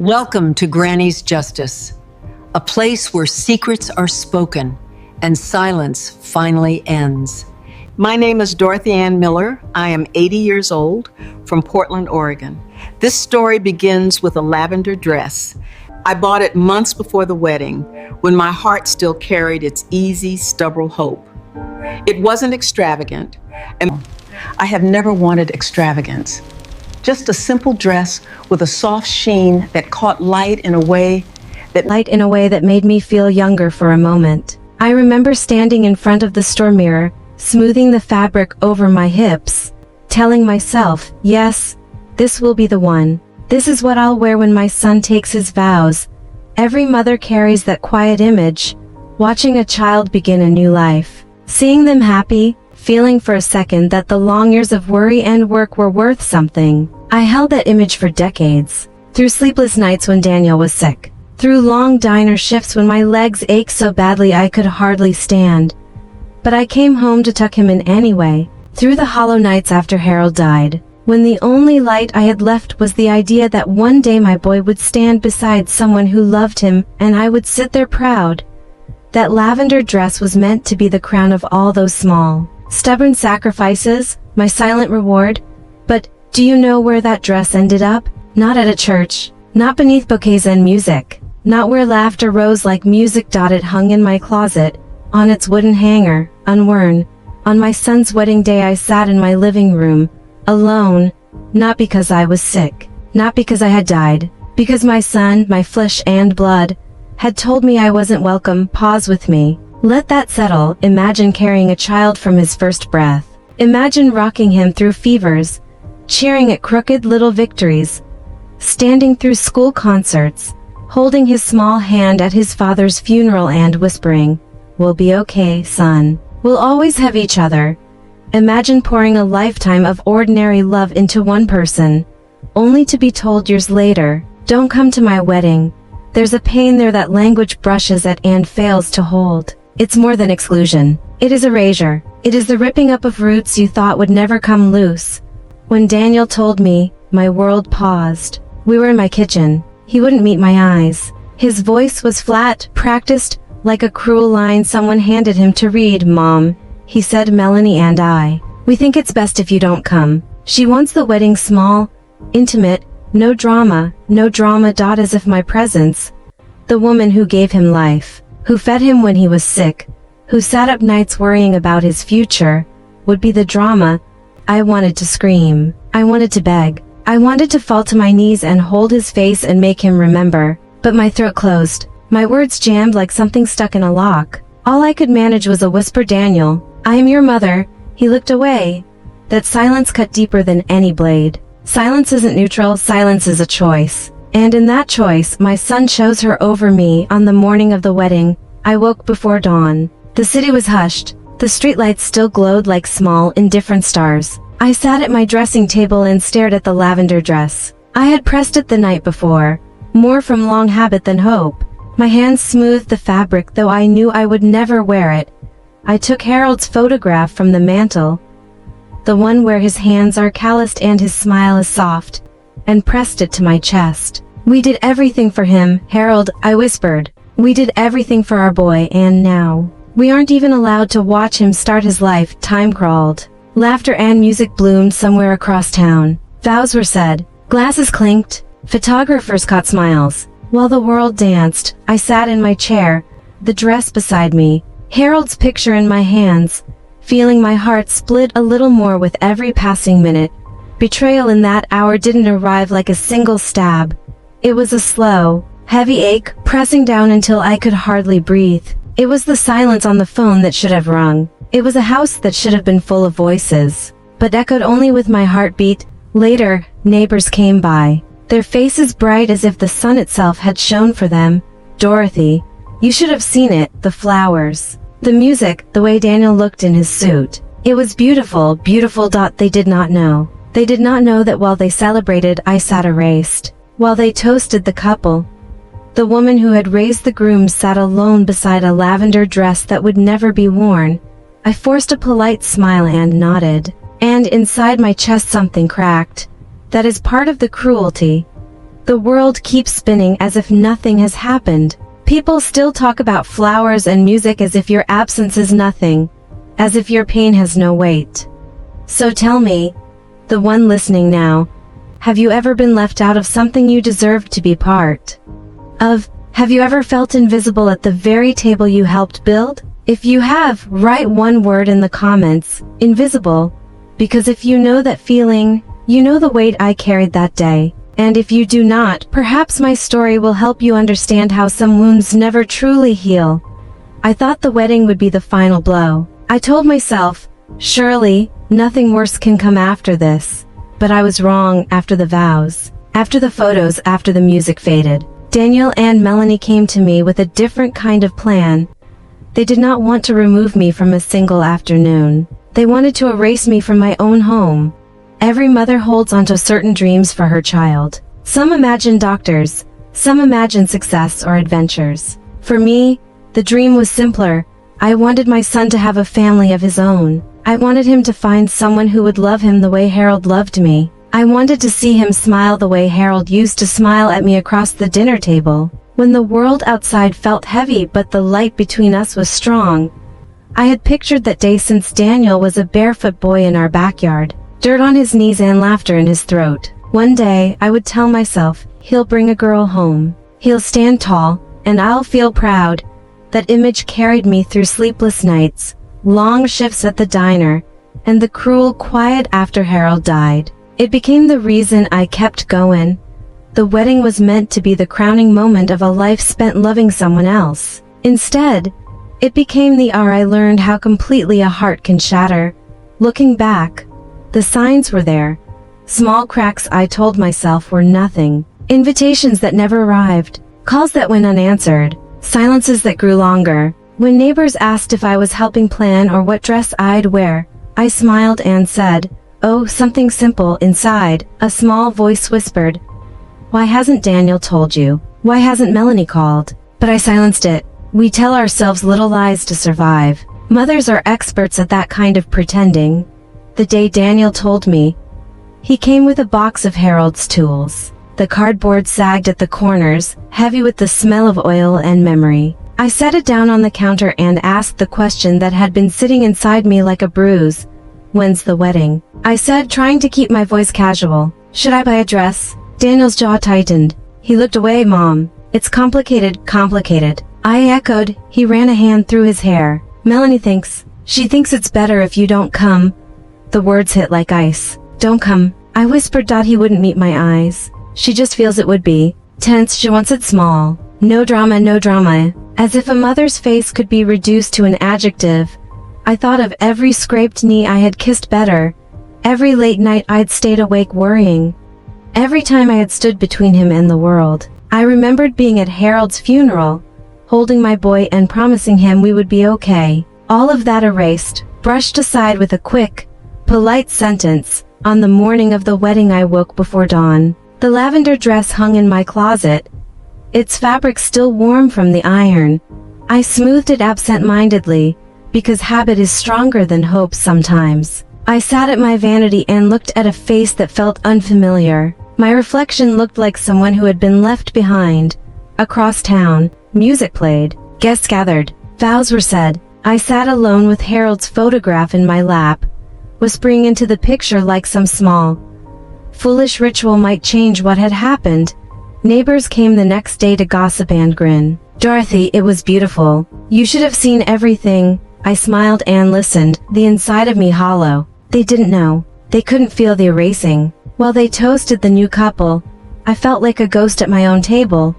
Welcome to Granny's Justice, a place where secrets are spoken and silence finally ends. My name is Dorothy Ann Miller. I am 80 years old from Portland, Oregon. This story begins with a lavender dress. I bought it months before the wedding when my heart still carried its easy, stubborn hope. It wasn't extravagant, and I have never wanted extravagance. Just a simple dress with a soft sheen that caught light in a way that made me feel younger for a moment. I remember standing in front of the store mirror, smoothing the fabric over my hips, telling myself, yes, this will be the one. This is what I'll wear when my son takes his vows. Every mother carries that quiet image, watching a child begin a new life. Seeing them happy, feeling for a second that the long years of worry and work were worth something. I held that image for decades. Through sleepless nights when Daniel was sick. Through long diner shifts when my legs ached so badly I could hardly stand. But I came home to tuck him in anyway. Through the hollow nights after Harold died, when the only light I had left was the idea that one day my boy would stand beside someone who loved him and I would sit there proud. That lavender dress was meant to be the crown of all those small, stubborn sacrifices, my silent reward. But do you know where that dress ended up? Not at a church, not beneath bouquets and music, not where laughter rose like music. It hung in my closet, on its wooden hanger, unworn. On my son's wedding day I sat in my living room, alone, not because I was sick, not because I had died, because my son, my flesh and blood, had told me I wasn't welcome. Pause with me. Let that settle. Imagine carrying a child from his first breath. Imagine rocking him through fevers, cheering at crooked little victories, standing through school concerts, holding his small hand at his father's funeral and whispering, "We'll be okay, son. We'll always have each other." Imagine pouring a lifetime of ordinary love into one person, only to be told years later, "Don't come to my wedding." There's a pain there that language brushes at and fails to hold. It's more than exclusion. It is erasure. It is the ripping up of roots you thought would never come loose. When Daniel told me, my world paused. We were in my kitchen. He wouldn't meet my eyes. His voice was flat, practiced, like a cruel line someone handed him to read. "Mom," he said, "Melanie and I, we think it's best if you don't come. She wants the wedding small, intimate, no drama, no drama." As if my presence, the woman who gave him life, who fed him when he was sick, who sat up nights worrying about his future, would be the drama. I wanted to scream. I wanted to beg. I wanted to fall to my knees and hold his face and make him remember. But my throat closed. My words jammed like something stuck in a lock. All I could manage was a whisper, "Daniel, I am your mother." He looked away. That silence cut deeper than any blade. Silence isn't neutral, silence is a choice. And in that choice, my son chose her over me. On the morning of the wedding, I woke before dawn. The city was hushed. The streetlights still glowed like small, indifferent stars. I sat at my dressing table and stared at the lavender dress. I had pressed it the night before, more from long habit than hope. My hands smoothed the fabric, though I knew I would never wear it. I took Harold's photograph from the mantel, the one where his hands are calloused and his smile is soft, and pressed it to my chest. "We did everything for him, Harold," I whispered. "We did everything for our boy, and now we aren't even allowed to watch him start his life." Time crawled. Laughter and music bloomed somewhere across town. Vows were said. Glasses clinked. Photographers caught smiles. While the world danced, I sat in my chair, the dress beside me, Harold's picture in my hands, feeling my heart split a little more with every passing minute. Betrayal in that hour didn't arrive like a single stab. It was a slow, heavy ache, pressing down until I could hardly breathe. It was the silence on the phone that should have rung. It was a house that should have been full of voices, but echoed only with my heartbeat. Later, neighbors came by, their faces bright as if the sun itself had shone for them. "Dorothy, you should have seen it, the flowers, the music, the way Daniel looked in his suit. It was beautiful, beautiful." They did not know. They did not know that while they celebrated, I sat erased. While they toasted the couple, the woman who had raised the grooms sat alone beside a lavender dress that would never be worn. I forced a polite smile and nodded. And inside my chest something cracked. That is part of the cruelty. The world keeps spinning as if nothing has happened. People still talk about flowers and music as if your absence is nothing, as if your pain has no weight. So tell me, the one listening now, have you ever been left out of something you deserved to be part of? Have you ever felt invisible at the very table you helped build? If you have, write one word in the comments, invisible, because if you know that feeling, you know the weight I carried that day. And if you do not, perhaps my story will help you understand how some wounds never truly heal. I thought the wedding would be the final blow. I told myself, surely, nothing worse can come after this. But I was wrong. After the vows, after the photos, after the music faded, Daniel and Melanie came to me with a different kind of plan. They did not want to remove me from a single afternoon. They wanted to erase me from my own home. Every mother holds onto certain dreams for her child. Some imagine doctors, some imagine success or adventures. For me, the dream was simpler. I wanted my son to have a family of his own. I wanted him to find someone who would love him the way Harold loved me. I wanted to see him smile the way Harold used to smile at me across the dinner table, when the world outside felt heavy but the light between us was strong. I had pictured that day since Daniel was a barefoot boy in our backyard, dirt on his knees and laughter in his throat. One day, I would tell myself, he'll bring a girl home. He'll stand tall, and I'll feel proud. That image carried me through sleepless nights, long shifts at the diner, and the cruel quiet after Harold died. It became the reason I kept going. The wedding was meant to be the crowning moment of a life spent loving someone else. Instead, it became the hour I learned how completely a heart can shatter. Looking back, the signs were there. Small cracks I told myself were nothing. Invitations that never arrived. Calls that went unanswered. Silences that grew longer. When neighbors asked if I was helping plan or what dress I'd wear, I smiled and said, "Oh, something simple." Inside, a small voice whispered, "Why hasn't Daniel told you? Why hasn't Melanie called?" But I silenced it. We tell ourselves little lies to survive. Mothers are experts at that kind of pretending. The day Daniel told me, he came with a box of Harold's tools. The cardboard sagged at the corners, heavy with the smell of oil and memory. I set it down on the counter and asked the question that had been sitting inside me like a bruise. "When's the wedding?" I said, trying to keep my voice casual. "Should I buy a dress?" Daniel's jaw tightened. He looked away. "Mom, it's complicated. I echoed. He ran a hand through his hair. "Melanie thinks. She thinks it's better if you don't come." The words hit like ice. "Don't come." I whispered. He wouldn't meet my eyes. "She just feels it would be. Tense, she wants it small. No drama. As if a mother's face could be reduced to an adjective. I thought of every scraped knee I had kissed better. Every late night I'd stayed awake worrying. Every time I had stood between him and the world. I remembered being at Harold's funeral, holding my boy and promising him we would be okay. All of that erased, brushed aside with a quick, polite sentence. On the morning of the wedding I woke before dawn. The lavender dress hung in my closet, its fabric still warm from the iron. I smoothed it absent-mindedly, because habit is stronger than hope sometimes. I sat at my vanity and looked at a face that felt unfamiliar. My reflection looked like someone who had been left behind. Across town, music played, guests gathered, vows were said. I sat alone with Harold's photograph in my lap, whispering into the picture like some small, foolish ritual might change what had happened. Neighbors came the next day to gossip and grin. "Dorothy, it was beautiful. You should have seen everything." I smiled and listened, the inside of me hollow. They didn't know. They couldn't feel the erasing. While they toasted the new couple, I felt like a ghost at my own table.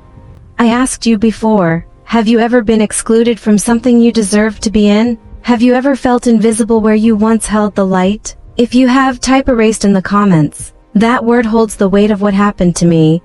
I asked you before, have you ever been excluded from something you deserved to be in? Have you ever felt invisible where you once held the light? If you have, type erased in the comments. That word holds the weight of what happened to me.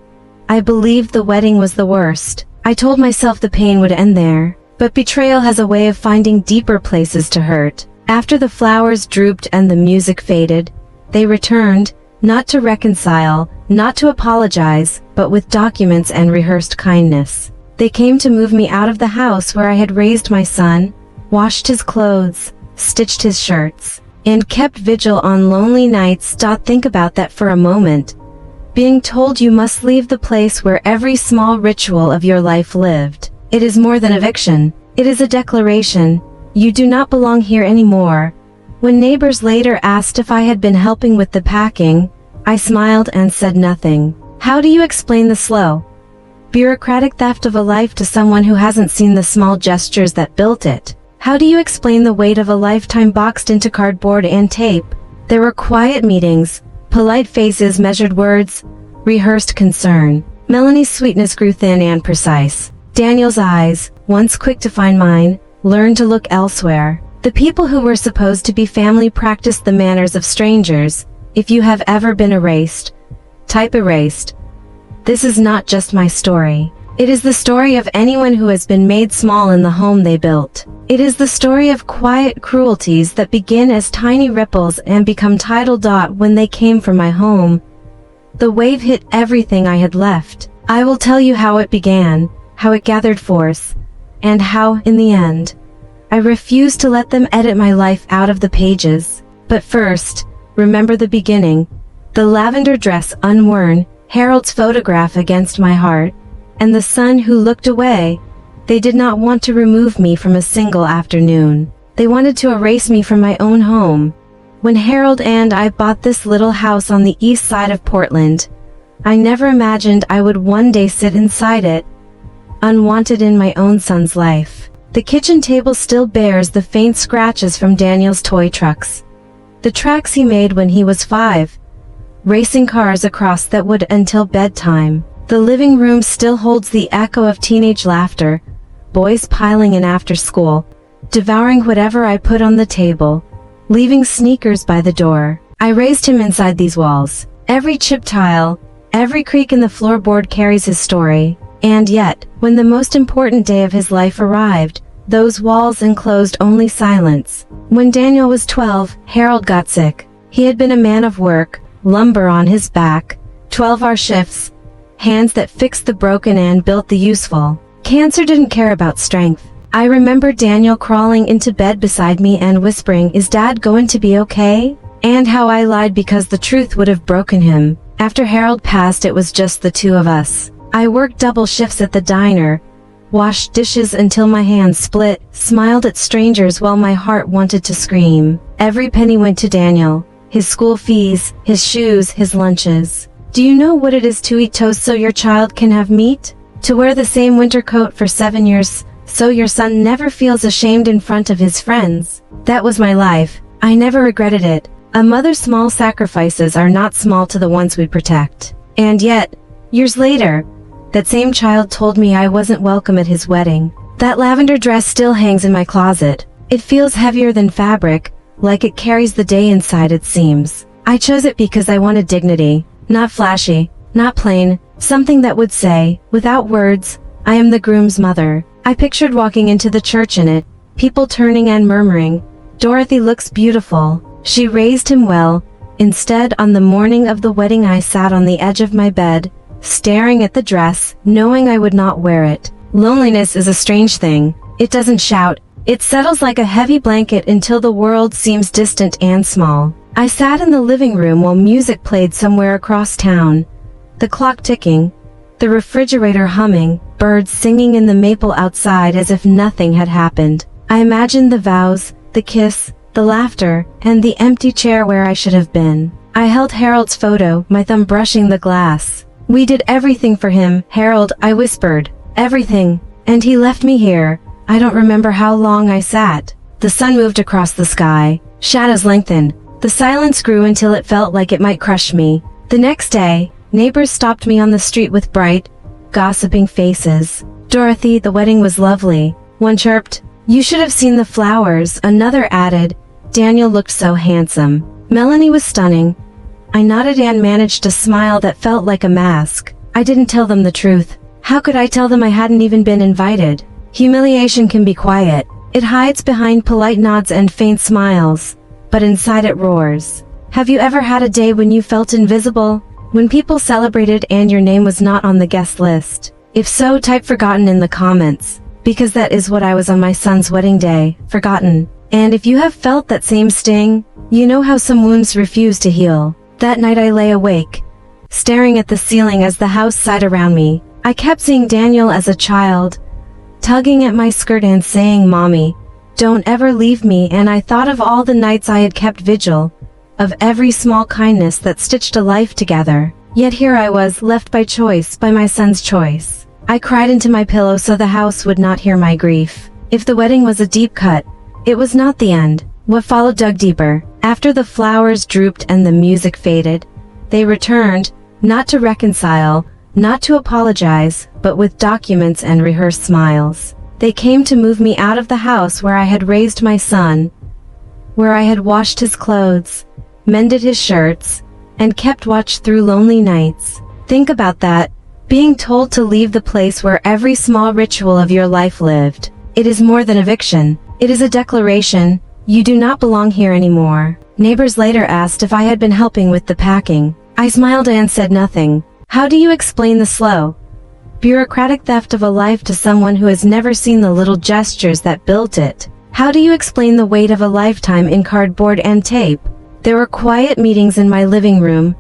I believed the wedding was the worst. I told myself the pain would end there. But betrayal has a way of finding deeper places to hurt. After the flowers drooped and the music faded, they returned, not to reconcile, not to apologize, but with documents and rehearsed kindness. They came to move me out of the house where I had raised my son, washed his clothes, stitched his shirts, and kept vigil on lonely nights. Think about that for a moment. being told you must leave the place where every small ritual of your life lived. It is more than eviction. It is a declaration. You do not belong here anymore. When neighbors later asked if I had been helping with the packing, I smiled and said nothing. How do you explain the slow, bureaucratic theft of a life to someone who hasn't seen the small gestures that built it? How do you explain the weight of a lifetime boxed into cardboard and tape? There were quiet meetings, polite faces, measured words, rehearsed concern. Melanie's sweetness grew thin and precise. Daniel's eyes, once quick to find mine, learned to look elsewhere. The people who were supposed to be family practiced the manners of strangers. If you have ever been erased, type erased. This is not just my story. It is the story of anyone who has been made small in the home they built. It is the story of quiet cruelties that begin as tiny ripples and become tidal dot when they came from my home. The wave hit everything I had left. I will tell you how it began, how it gathered force, and how, in the end, I refused to let them edit my life out of the pages. But first, remember the beginning, the lavender dress unworn, Harold's photograph against my heart, and the son who looked away. They did not want to remove me from a single afternoon. They wanted to erase me from my own home. When Harold and I bought this little house on the east side of Portland, I never imagined I would one day sit inside it, unwanted in my own son's life. The kitchen table still bears the faint scratches from Daniel's toy trucks. The tracks he made when he was 5, racing cars across that wood until bedtime. The living room still holds the echo of teenage laughter, boys piling in after school, devouring whatever I put on the table, leaving sneakers by the door. I raised him inside these walls. Every chip tile, every creak in the floorboard carries his story. And yet, when the most important day of his life arrived, those walls enclosed only silence. When Daniel was 12, Harold got sick. He had been a man of work, lumber on his back, 12-hour shifts, hands that fixed the broken and built the useful. Cancer didn't care about strength. I remember Daniel crawling into bed beside me and whispering, "Is Dad going to be okay?" And how I lied because the truth would have broken him. After Harold passed, it was just the two of us. I worked double shifts at the diner, washed dishes until my hands split, smiled at strangers while my heart wanted to scream. Every penny went to Daniel, his school fees, his shoes, his lunches. Do you know what it is to eat toast so your child can have meat? To wear the same winter coat for 7 years so your son never feels ashamed in front of his friends? That was my life. I never regretted it. A mother's small sacrifices are not small to the ones we protect. And yet, years later, that same child told me I wasn't welcome at his wedding. That lavender dress still hangs in my closet. It feels heavier than fabric, like it carries the day inside, it seems. I chose it because I wanted dignity. Not flashy, not plain, something that would say, without words, I am the groom's mother. I pictured walking into the church in it, people turning and murmuring, "Dorothy looks beautiful. She raised him well." Instead, on the morning of the wedding, I sat on the edge of my bed, staring at the dress, knowing I would not wear it. Loneliness is a strange thing. It doesn't shout. It settles like a heavy blanket until the world seems distant and small. I sat in the living room while music played somewhere across town. The clock ticking, the refrigerator humming, birds singing in the maple outside as if nothing had happened. I imagined the vows, the kiss, the laughter, and the empty chair where I should have been. I held Harold's photo, my thumb brushing the glass. "We did everything for him, Harold," I whispered. "Everything. And he left me here." I don't remember how long I sat. The sun moved across the sky. Shadows lengthened. The silence grew until it felt like it might crush me. The next day, neighbors stopped me on the street with bright, gossiping faces. "Dorothy, the wedding was lovely." One chirped, "You should have seen the flowers." Another added, "Daniel looked so handsome." Melanie was stunning. I nodded and managed a smile that felt like a mask. I didn't tell them the truth. How could I tell them I hadn't even been invited? Humiliation can be quiet. It hides behind polite nods and faint smiles, but inside it roars. Have you ever had a day when you felt invisible? When people celebrated and your name was not on the guest list? If so, type "forgotten" in the comments, because that is what I was on my son's wedding day, forgotten. And if you have felt that same sting, you know how some wounds refuse to heal. That night I lay awake, staring at the ceiling as the house sighed around me. I kept seeing Daniel as a child, tugging at my skirt and saying, "Mommy, don't ever leave me," and I thought of all the nights I had kept vigil, of every small kindness that stitched a life together. Yet here I was, left by choice, by my son's choice. I cried into my pillow so the house would not hear my grief. If the wedding was a deep cut, it was not the end. What followed dug deeper. After the flowers drooped and the music faded, they returned, not to reconcile, not to apologize, but with documents and rehearsed smiles. They came to move me out of the house where I had raised my son, where I had washed his clothes, mended his shirts, and kept watch through lonely nights. Think about that, being told to leave the place where every small ritual of your life lived. It is more than eviction. It is a declaration, you do not belong here anymore. Neighbors later asked if I had been helping with the packing. I smiled and said nothing. How do you explain the slow, bureaucratic theft of a life to someone who has never seen the little gestures that built it? How do you explain the weight of a lifetime in cardboard and tape? There were quiet meetings in my living room.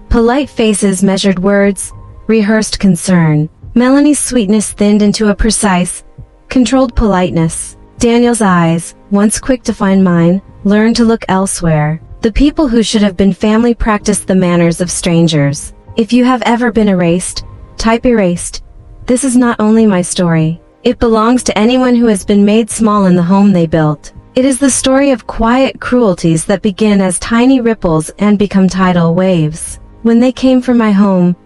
Polite faces measured words, rehearsed concern. Melanie's sweetness thinned into a precise, controlled politeness. Daniel's eyes, once quick to find mine, learned to look elsewhere. The people who should have been family practiced the manners of strangers. If you have ever been erased, type erased. This is not only my story. It belongs to anyone who has been made small in the home they built. It is the story of quiet cruelties that begin as tiny ripples and become tidal waves. When they came from my home,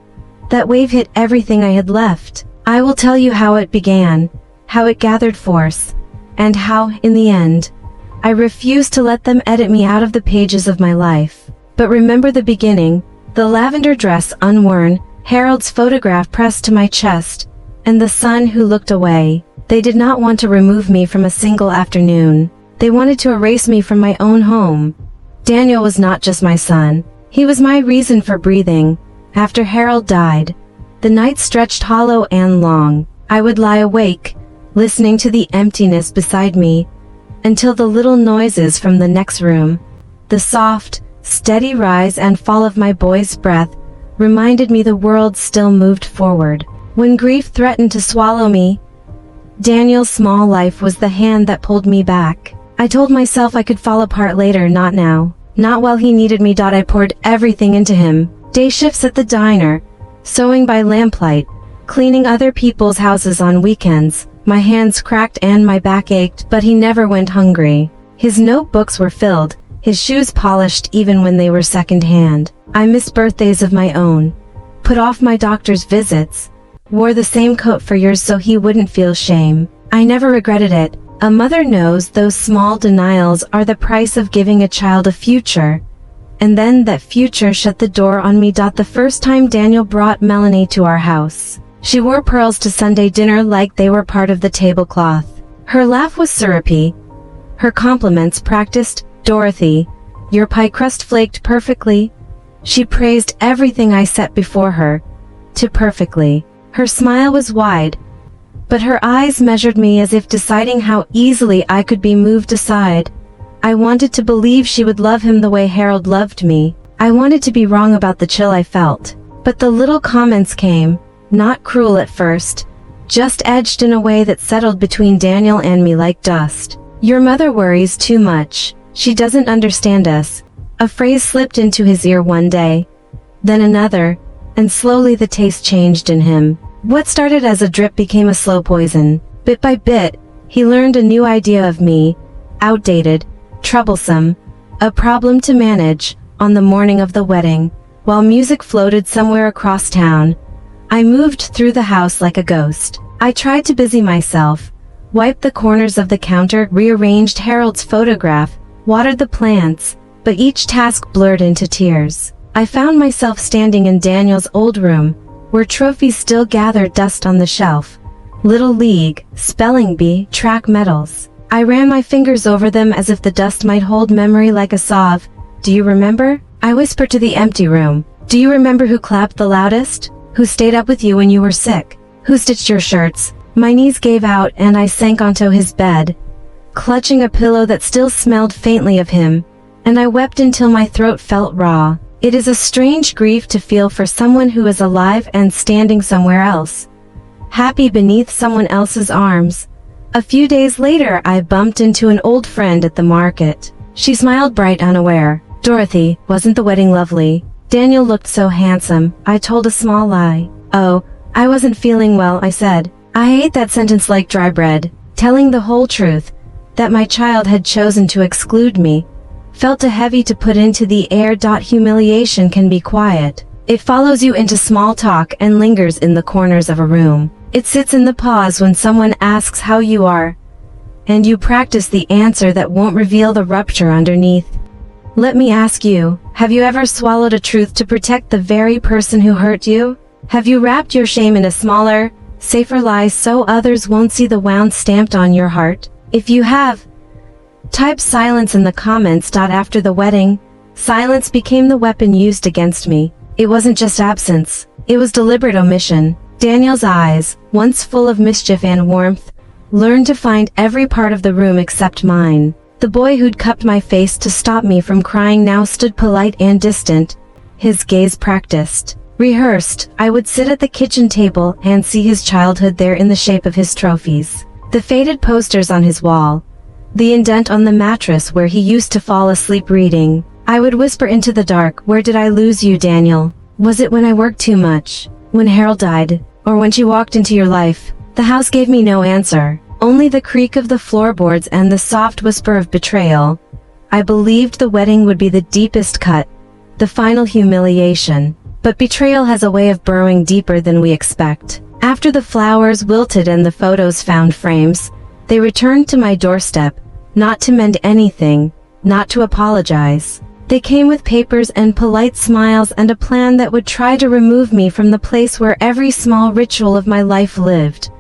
that wave hit everything I had left. I will tell you how it began, how it gathered force, and how, in the end, I refused to let them edit me out of the pages of my life. But remember the beginning, the lavender dress unworn, Harold's photograph pressed to my chest, and the son who looked away. They did not want to remove me from a single afternoon. They wanted to erase me from my own home. Daniel was not just my son. He was my reason for breathing. After Harold died, the night stretched hollow and long. I would lie awake, listening to the emptiness beside me, until the little noises from the next room, the soft, steady rise and fall of my boy's breath, reminded me the world still moved forward. When grief threatened to swallow me, Daniel's small life was the hand that pulled me back. I told myself I could fall apart later, not now. Not while he needed me. I poured everything into him. Day shifts at the diner, sewing by lamplight, cleaning other people's houses on weekends. My hands cracked and my back ached, but he never went hungry. His notebooks were filled, his shoes polished even when they were second-hand. I missed birthdays of my own, put off my doctor's visits, wore the same coat for years so he wouldn't feel shame. I never regretted it. A mother knows those small denials are the price of giving a child a future. And then that future shut the door on me. The first time Daniel brought Melanie to our house, she wore pearls to Sunday dinner like they were part of the tablecloth. Her laugh was syrupy. Her compliments practiced. "Dorothy, your pie crust flaked perfectly." She praised everything I set before her, to perfectly. Her smile was wide, but her eyes measured me as if deciding how easily I could be moved aside. I wanted to believe she would love him the way Harold loved me. I wanted to be wrong about the chill I felt. But the little comments came, not cruel at first, just edged in a way that settled between Daniel and me like dust. "Your mother worries too much. She doesn't understand us." A phrase slipped into his ear one day, then another, and slowly the taste changed in him. What started as a drip became a slow poison. Bit by bit, he learned a new idea of me, outdated, troublesome, a problem to manage. On the morning of the wedding, while music floated somewhere across town, I moved through the house like a ghost. I tried to busy myself, wiped the corners of the counter, rearranged Harold's photograph, watered the plants, but each task blurred into tears. I found myself standing in Daniel's old room, where trophies still gathered dust on the shelf. Little League, Spelling Bee, track medals. I ran my fingers over them as if the dust might hold memory like a salve. "Do you remember?" I whispered to the empty room. "Do you remember who clapped the loudest? Who stayed up with you when you were sick? Who stitched your shirts?" My knees gave out and I sank onto his bed, clutching a pillow that still smelled faintly of him, and I wept until my throat felt raw. It is a strange grief to feel for someone who is alive and standing somewhere else, happy beneath someone else's arms. A few days later, I bumped into an old friend at the market. She smiled bright, unaware. "Dorothy, wasn't the wedding lovely?" Daniel looked so handsome. I told a small lie. "Oh, I wasn't feeling well," I said. I ate that sentence like dry bread. Telling the whole truth, that my child had chosen to exclude me, felt too heavy to put into the air. Humiliation can be quiet. It follows you into small talk and lingers in the corners of a room. It sits in the pause when someone asks how you are, and you practice the answer that won't reveal the rupture underneath. Let me ask you, have you ever swallowed a truth to protect the very person who hurt you? Have you wrapped your shame in a smaller, safer lie so others won't see the wound stamped on your heart? If you have, type silence in the comments. After the wedding, silence became the weapon used against me. It wasn't just absence, it was deliberate omission. Daniel's eyes, once full of mischief and warmth, learned to find every part of the room except mine. The boy who'd cupped my face to stop me from crying now stood polite and distant, his gaze practiced, rehearsed. I would sit at the kitchen table and see his childhood there in the shape of his trophies. The faded posters on his wall, the indent on the mattress where he used to fall asleep reading. I would whisper into the dark, "Where did I lose you, Daniel? Was it when I worked too much? When Harold died? Or when she walked into your life?" The house gave me no answer, only the creak of the floorboards and the soft whisper of betrayal. I believed the wedding would be the deepest cut, the final humiliation. But betrayal has a way of burrowing deeper than we expect. After the flowers wilted and the photos found frames, they returned to my doorstep, not to mend anything, not to apologize. They came with papers and polite smiles and a plan that would try to remove me from the place where every small ritual of my life lived.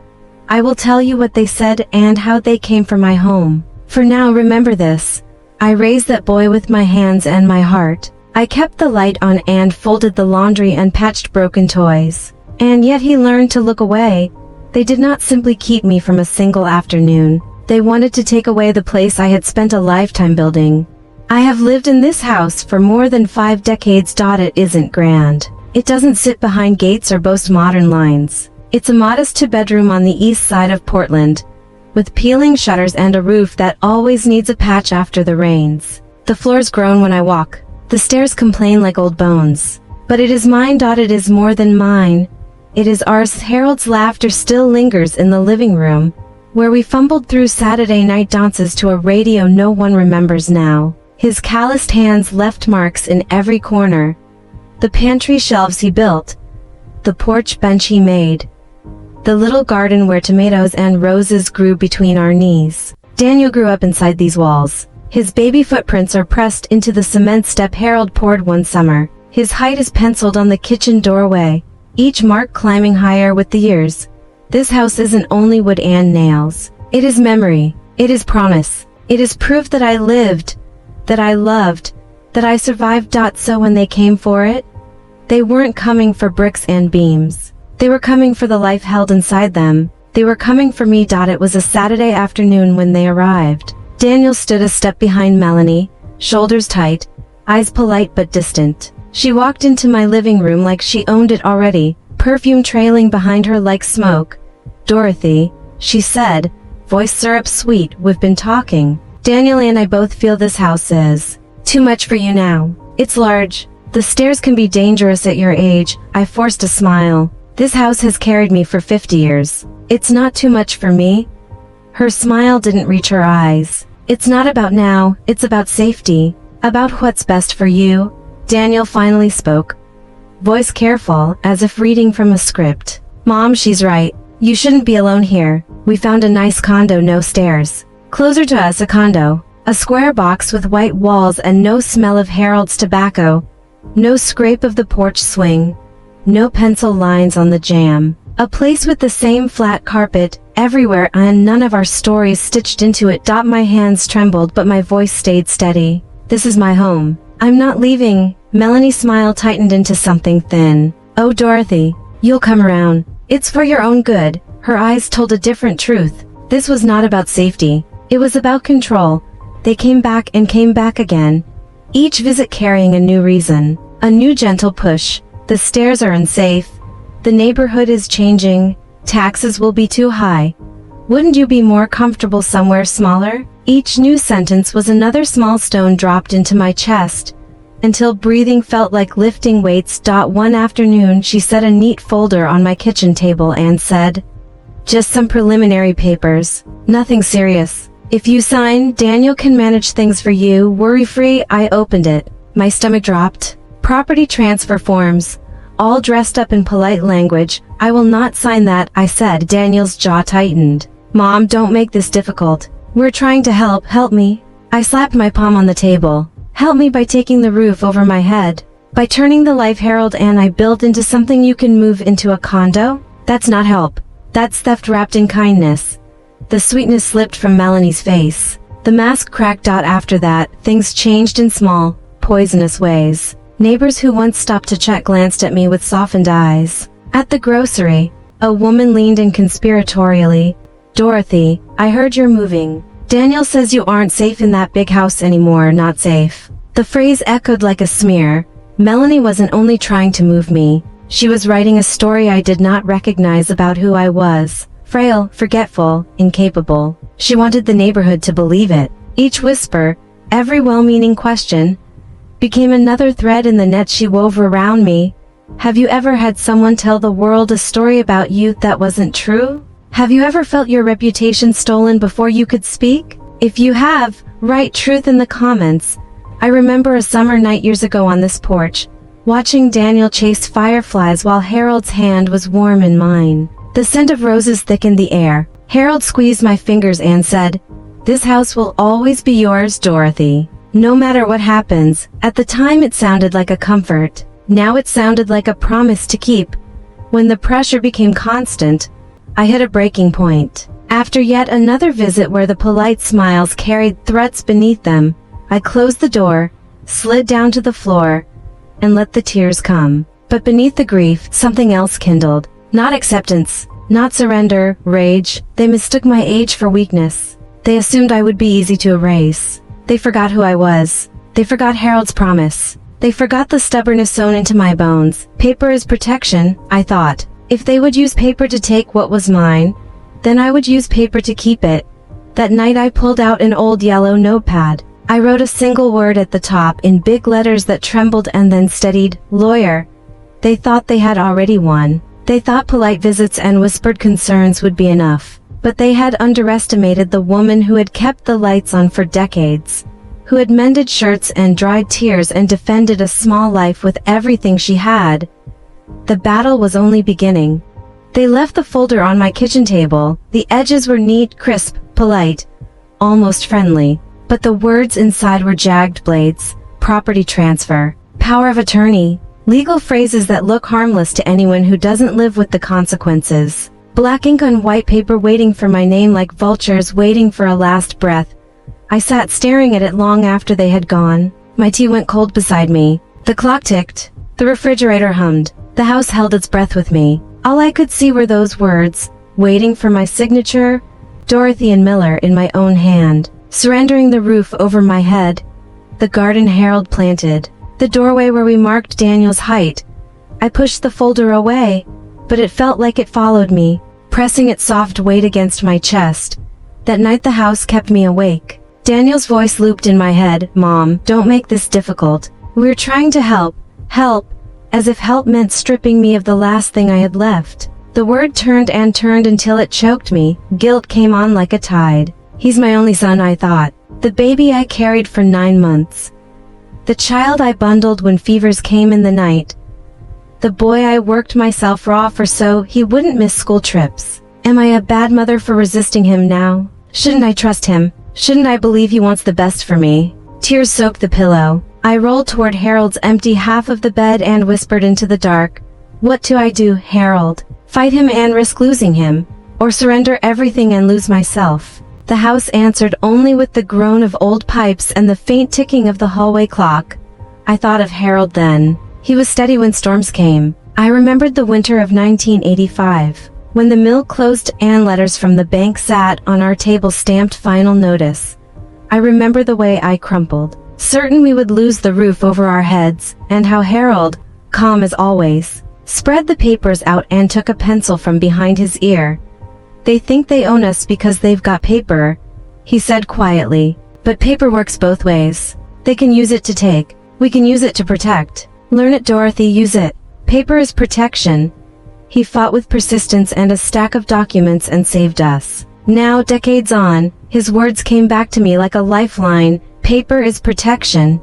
I will tell you what they said and how they came for my home. For now, remember this. I raised that boy with my hands and my heart. I kept the light on and folded the laundry and patched broken toys. And yet he learned to look away. They did not simply keep me from a single afternoon. They wanted to take away the place I had spent a lifetime building. I have lived in this house for more than 5 decades. It isn't grand. It doesn't sit behind gates or boast modern lines. It's a modest 2-bedroom on the east side of Portland, with peeling shutters and a roof that always needs a patch after the rains. The floors groan when I walk. The stairs complain like old bones. But it is mine. It is more than mine. It is ours. Harold's laughter still lingers in the living room, where we fumbled through Saturday night dances to a radio no one remembers now. His calloused hands left marks in every corner. The pantry shelves he built, the porch bench he made, the little garden where tomatoes and roses grew between our knees. Daniel grew up inside these walls. His baby footprints are pressed into the cement step Harold poured one summer. His height is penciled on the kitchen doorway, each mark climbing higher with the years. This house isn't only wood and nails. It is memory. It is promise. It is proof that I lived, that I loved, that I survived. So when they came for it, they weren't coming for bricks and beams. They were coming for the life held inside them. They were coming for me. It was a Saturday afternoon when they arrived. Daniel stood a step behind Melanie, shoulders tight, eyes polite but distant. She walked into my living room like she owned it already, perfume trailing behind her like smoke. "Dorothy," she said, voice syrup sweet, "we've been talking. Daniel and I both feel this house is too much for you now. It's large. The stairs can be dangerous at your age." I forced a smile. "This house has carried me for 50 years. It's not too much for me." Her smile didn't reach her eyes. "It's not about now, it's about safety, about what's best for you." Daniel finally spoke, voice careful, as if reading from a script. "Mom, she's right. You shouldn't be alone here. We found a nice condo, no stairs. Closer to us, a condo. A square box with white walls and no smell of Harold's tobacco. No scrape of the porch swing. No pencil lines on the jamb. A place with the same flat carpet everywhere and none of our stories stitched into it." My hands trembled but my voice stayed steady. "This is my home. I'm not leaving." Melanie's smile tightened into something thin. "Oh, Dorothy, you'll come around. It's for your own good." Her eyes told a different truth. This was not about safety. It was about control. They came back and came back again, each visit carrying a new reason. A new gentle push. The stairs are unsafe. The neighborhood is changing. Taxes will be too high. Wouldn't you be more comfortable somewhere smaller? Each new sentence was another small stone dropped into my chest, until breathing felt like lifting weights. One afternoon she set a neat folder on my kitchen table and said, "Just some preliminary papers. Nothing serious. If you sign, Daniel can manage things for you, worry-free." I opened it. My stomach dropped. Property transfer forms, all dressed up in polite language. "I will not sign that," I said. Daniel's jaw tightened. "Mom, don't make this difficult. We're trying to help. Help me." I slapped my palm on the table. "Help me by taking the roof over my head. By turning the life Harold and I built into something you can move into a condo? That's not help. That's theft wrapped in kindness." The sweetness slipped from Melanie's face. The mask cracked. After that, things changed in small, poisonous ways. Neighbors who once stopped to check glanced at me with softened eyes. At the grocery, a woman leaned in conspiratorially. "Dorothy, I heard you're moving. Daniel says you aren't safe in that big house anymore." Not safe. The phrase echoed like a smear. Melanie wasn't only trying to move me. She was writing a story I did not recognize about who I was. Frail, forgetful, incapable. She wanted the neighborhood to believe it. Each whisper, every well-meaning question, became another thread in the net she wove around me. Have you ever had someone tell the world a story about you that wasn't true? Have you ever felt your reputation stolen before you could speak? If you have, write truth in the comments. I remember a summer night years ago on this porch, watching Daniel chase fireflies while Harold's hand was warm in mine. The scent of roses thickened the air. Harold squeezed my fingers and said, "This house will always be yours, Dorothy. No matter what happens." At the time it sounded like a comfort. Now it sounded like a promise to keep. When the pressure became constant, I hit a breaking point. After yet another visit where the polite smiles carried threats beneath them, I closed the door, slid down to the floor, and let the tears come. But beneath the grief, something else kindled. Not acceptance, not surrender, rage. They mistook my age for weakness. They assumed I would be easy to erase. They forgot who I was. They forgot Harold's promise. They forgot the stubbornness sewn into my bones. Paper is protection, I thought. If they would use paper to take what was mine, then I would use paper to keep it. That night I pulled out an old yellow notepad. I wrote a single word at the top in big letters that trembled and then steadied, "Lawyer." They thought they had already won. They thought polite visits and whispered concerns would be enough. But they had underestimated the woman who had kept the lights on for decades, who had mended shirts and dried tears and defended a small life with everything she had. The battle was only beginning. They left the folder on my kitchen table. The edges were neat, crisp, polite, almost friendly. But the words inside were jagged blades, property transfer, power of attorney, legal phrases that look harmless to anyone who doesn't live with the consequences. Black ink on white paper waiting for my name like vultures waiting for a last breath. I sat staring at it long after they had gone. My tea went cold beside me. The clock ticked. The refrigerator hummed. The house held its breath with me. All I could see were those words, waiting for my signature, Dorothy Ann Miller, in my own hand. Surrendering the roof over my head. The garden Harold planted. The doorway where we marked Daniel's height. I pushed the folder away, but it felt like it followed me, pressing its soft weight against my chest. That night the house kept me awake. Daniel's voice looped in my head, "Mom, don't make this difficult. We're trying to help, as if help meant stripping me of the last thing I had left." The word turned and turned until it choked me. Guilt came on like a tide. He's my only son, I thought. The baby I carried for 9 months. The child I bundled when fevers came in the night. The boy I worked myself raw for so he wouldn't miss school trips. Am I a bad mother for resisting him now? Shouldn't I trust him? Shouldn't I believe he wants the best for me? Tears soaked the pillow. I rolled toward Harold's empty half of the bed and whispered into the dark. What do I do, Harold? Fight him and risk losing him? Or surrender everything and lose myself? The house answered only with the groan of old pipes and the faint ticking of the hallway clock. I thought of Harold then. He was steady when storms came. I remembered the winter of 1985. When the mill closed and letters from the bank sat on our table stamped final notice. I remember the way I crumpled. certain we would lose the roof over our heads, and how Harold, calm as always, spread the papers out and took a pencil from behind his ear. "They think they own us because they've got paper," he said quietly. "But paper works both ways. They can use it to take. We can use it to protect. Learn it, Dorothy, use it. Paper is protection." He fought with persistence and a stack of documents and saved us. Now, decades on, his words came back to me like a lifeline. Paper is protection.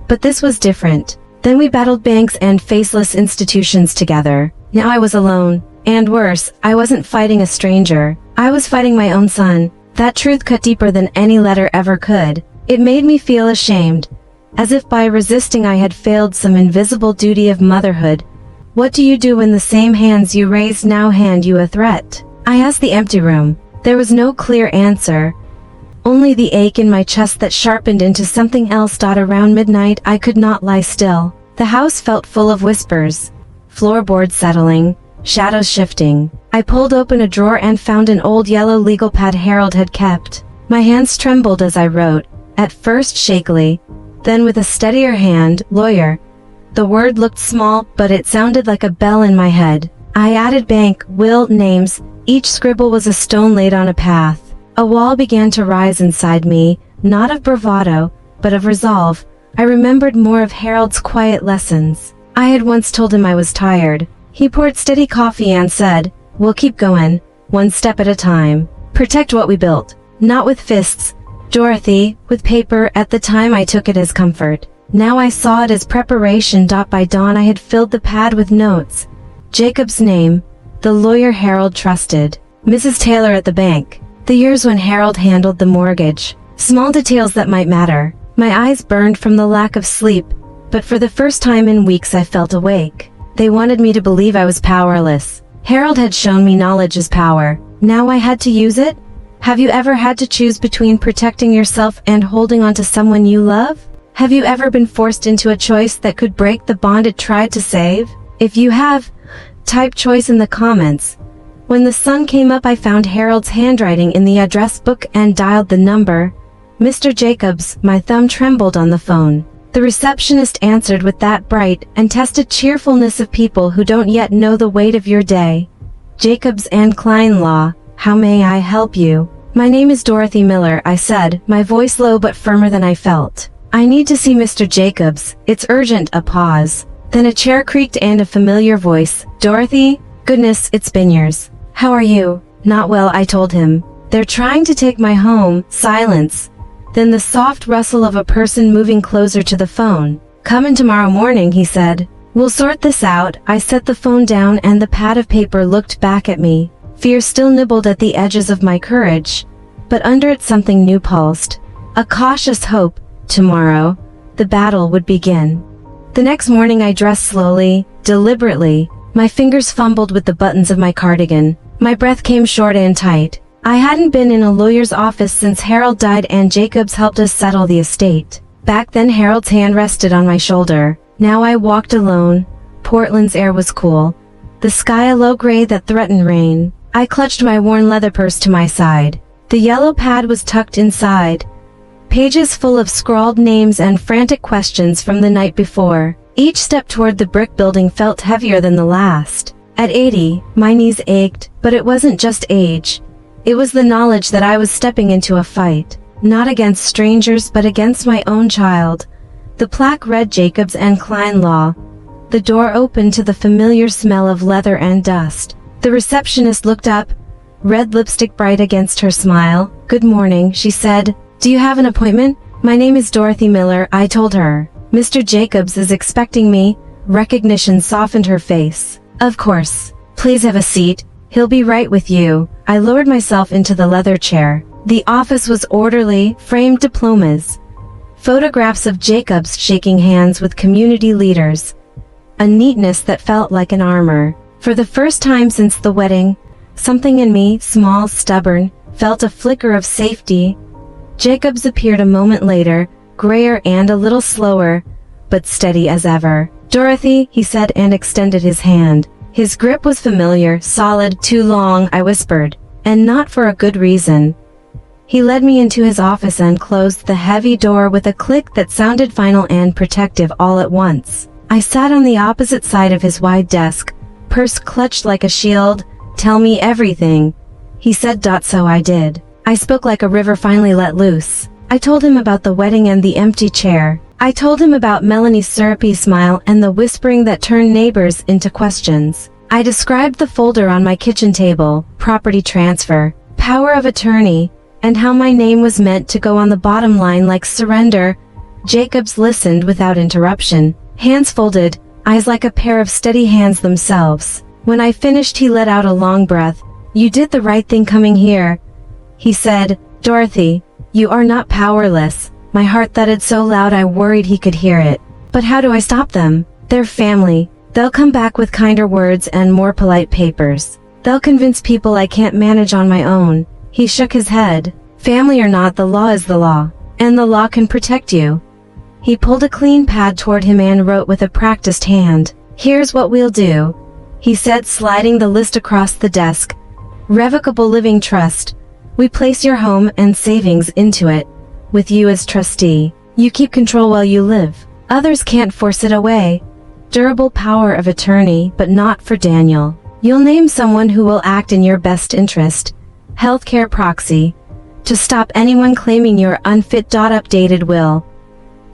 But this was different. Then we battled banks and faceless institutions together. Now I was alone. And worse, I wasn't fighting a stranger. I was fighting my own son. That truth cut deeper than any letter ever could. It made me feel ashamed, as if by resisting I had failed some invisible duty of motherhood. What do you do when the same hands you raised now hand you a threat? I asked the empty room. There was no clear answer. Only the ache in my chest that sharpened into something else. Around midnight, I could not lie still. The house felt full of whispers. Floorboards settling, shadows shifting. I pulled open a drawer and found an old yellow legal pad Harold had kept. My hands trembled as I wrote, at first shakily, then with a steadier hand, "Lawyer." The word looked small, but it sounded like a bell in my head. I added bank, will, names. Each scribble was a stone laid on a path. A wall began to rise inside me, not of bravado, but of resolve. I remembered more of Harold's quiet lessons. I had once told him I was tired. He poured steady coffee and said, "We'll keep going, one step at a time. Protect what we built, not with fists, Dorothy, with paper." At the time I took it as comfort. Now I saw it as preparation. By dawn I had filled the pad with notes. Jacob's name, the lawyer Harold trusted, Mrs. Taylor at the bank, the years when Harold handled the mortgage, small details that might matter. My eyes burned from the lack of sleep, but for the first time in weeks I felt awake. They wanted me to believe I was powerless. Harold had shown me knowledge is power. Now I had to use it? Have you ever had to choose between protecting yourself and holding on to someone you love? Have you ever been forced into a choice that could break the bond it tried to save? If you have, type choice in the comments. When the sun came up I found Harold's handwriting in the address book and dialed the number. "Mr. Jacobs." My thumb trembled on the phone. The receptionist answered with that bright and tested cheerfulness of people who don't yet know the weight of your day. "Jacobs and Klein Law, how may I help you?" "My name is Dorothy Miller," I said, my voice low but firmer than I felt. "I need to see Mr. Jacobs. It's urgent." A pause. Then a chair creaked and a familiar voice. "Dorothy? Goodness, it's been years. How are you?" "Not well," I told him. "They're trying to take my home." Silence. Then the soft rustle of a person moving closer to the phone. "Come in tomorrow morning," he said. "We'll sort this out." I set the phone down and the pad of paper looked back at me. Fear still nibbled at the edges of my courage, but under it something new pulsed. A cautious hope. Tomorrow, the battle would begin. The next morning I dressed slowly, deliberately. My fingers fumbled with the buttons of my cardigan. My breath came short and tight. I hadn't been in a lawyer's office since Harold died and Jacobs helped us settle the estate. Back then Harold's hand rested on my shoulder. Now I walked alone. Portland's air was cool, the sky a low gray that threatened rain. I clutched my worn leather purse to my side. The yellow pad was tucked inside, pages full of scrawled names and frantic questions from the night before. Each step toward the brick building felt heavier than the last. At 80, my knees ached, but it wasn't just age. It was the knowledge that I was stepping into a fight, not against strangers but against my own child. The plaque read Jacobs and Klein Law. The door opened to the familiar smell of leather and dust. The receptionist looked up, red lipstick bright against her smile. "Good morning," she said. "Do you have an appointment?" "My name is Dorothy Miller," I told her. "Mr. Jacobs is expecting me." Recognition softened her face. "Of course. Please have a seat. He'll be right with you." I lowered myself into the leather chair. The office was orderly, framed diplomas, photographs of Jacobs shaking hands with community leaders, a neatness that felt like an armor. For the first time since the wedding, something in me, small, stubborn, felt a flicker of safety. Jacobs appeared a moment later, grayer and a little slower, but steady as ever. "Dorothy," he said and extended his hand. His grip was familiar, solid, too long, I whispered, and not for a good reason. He led me into his office and closed the heavy door with a click that sounded final and protective all at once. I sat on the opposite side of his wide desk, purse clutched like a shield. "Tell me everything," he said. So I did. I spoke like a river finally let loose. I told him about the wedding and the empty chair. I told him about Melanie's syrupy smile and the whispering that turned neighbors into questions. I described the folder on my kitchen table, property transfer, power of attorney, and how my name was meant to go on the bottom line like surrender. Jacobs listened without interruption, hands folded, eyes like a pair of steady hands themselves. When I finished, he let out a long breath. "You did the right thing coming here," he said. "Dorothy, you are not powerless." My heart thudded so loud I worried he could hear it. "But how do I stop them? They're family. They'll come back with kinder words and more polite papers. They'll convince people I can't manage on my own." He shook his head. "Family or not, the law is the law. And the law can protect you." He pulled a clean pad toward him and wrote with a practiced hand. "Here's what we'll do," he said, sliding the list across the desk. "Revocable living trust. We place your home and savings into it. With you as trustee, you keep control while you live. Others can't force it away. Durable power of attorney, but not for Daniel. You'll name someone who will act in your best interest. Healthcare proxy. To stop anyone claiming you're unfit. Updated will.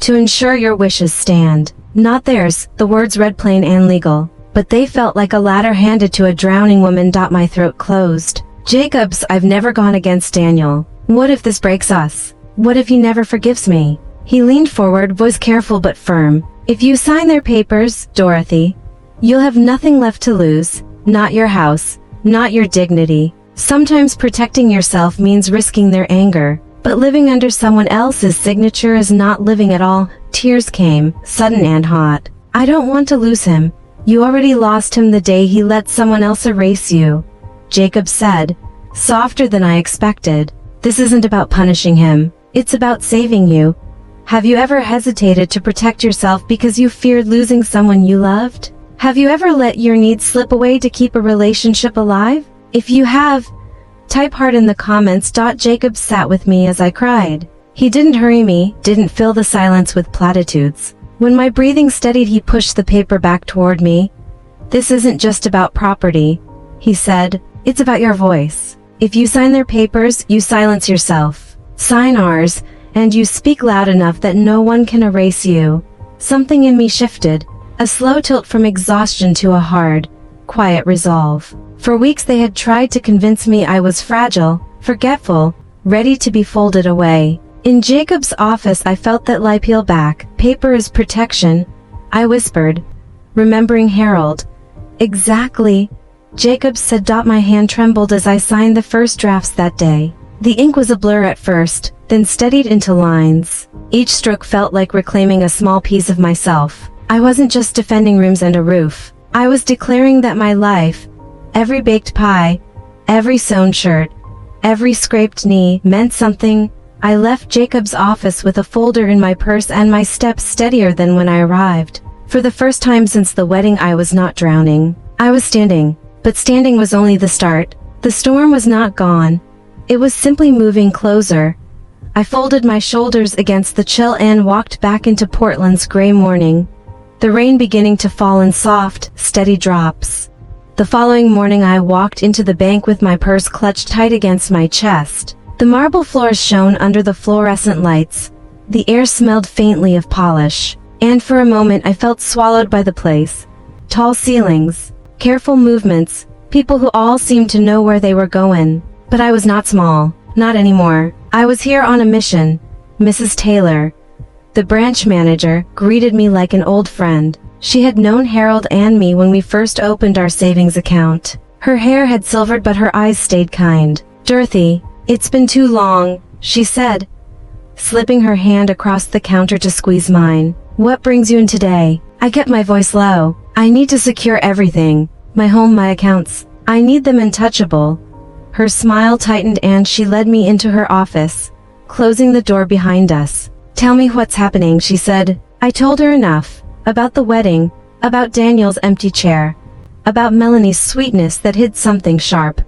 To ensure your wishes stand. Not theirs." The words read plain and legal, but they felt like a ladder handed to a drowning woman. My throat closed. "Jacobs, I've never gone against Daniel. What if this breaks us? What if he never forgives me?" He leaned forward, voice careful but firm. "If you sign their papers, Dorothy, you'll have nothing left to lose. Not your house, not your dignity. Sometimes protecting yourself means risking their anger, but living under someone else's signature is not living at all." Tears came, sudden and hot. "I don't want to lose him. You already lost him the day he let someone else erase you," Jacob said, softer than I expected. "This isn't about punishing him. It's about saving you. Have you ever hesitated to protect yourself because you feared losing someone you loved? Have you ever let your needs slip away to keep a relationship alive? If you have, type heart in the comments. Jacob sat with me as I cried. He didn't hurry me, didn't fill the silence with platitudes. When my breathing steadied, he pushed the paper back toward me. "This isn't just about property," he said. "It's about your voice. If you sign their papers, you silence yourself. Sign ours, and you speak loud enough that no one can erase you." Something in me shifted, a slow tilt from exhaustion to a hard, quiet resolve. For weeks they had tried to convince me I was fragile, forgetful, ready to be folded away. In Jacob's office I felt that lie peel back. "Paper is protection," I whispered, remembering Harold. "Exactly," Jacob said. My hand trembled as I signed the first drafts that day. The ink was a blur at first, then steadied into lines. Each stroke felt like reclaiming a small piece of myself. I wasn't just defending rooms and a roof. I was declaring that my life, every baked pie, every sewn shirt, every scraped knee, meant something. I left Jacob's office with a folder in my purse and my steps steadier than when I arrived. For the first time since the wedding, I was not drowning. I was standing, but standing was only the start. The storm was not gone. It was simply moving closer. I folded my shoulders against the chill and walked back into Portland's gray morning. The rain beginning to fall in soft, steady drops. The following morning I walked into the bank with my purse clutched tight against my chest. The marble floors shone under the fluorescent lights. The air smelled faintly of polish. And for a moment I felt swallowed by the place. Tall ceilings, careful movements, people who all seemed to know where they were going. But I was not small, not anymore. I was here on a mission. Mrs. Taylor, the branch manager, greeted me like an old friend. She had known Harold and me when we first opened our savings account. Her hair had silvered but her eyes stayed kind. "Dorothy, it's been too long," she said, slipping her hand across the counter to squeeze mine. "What brings you in today?" I kept my voice low. "I need to secure everything. My home, my accounts. I need them untouchable." Her smile tightened and she led me into her office, closing the door behind us. "Tell me what's happening," she said. I told her enough. About the wedding, about Daniel's empty chair, about Melanie's sweetness that hid something sharp,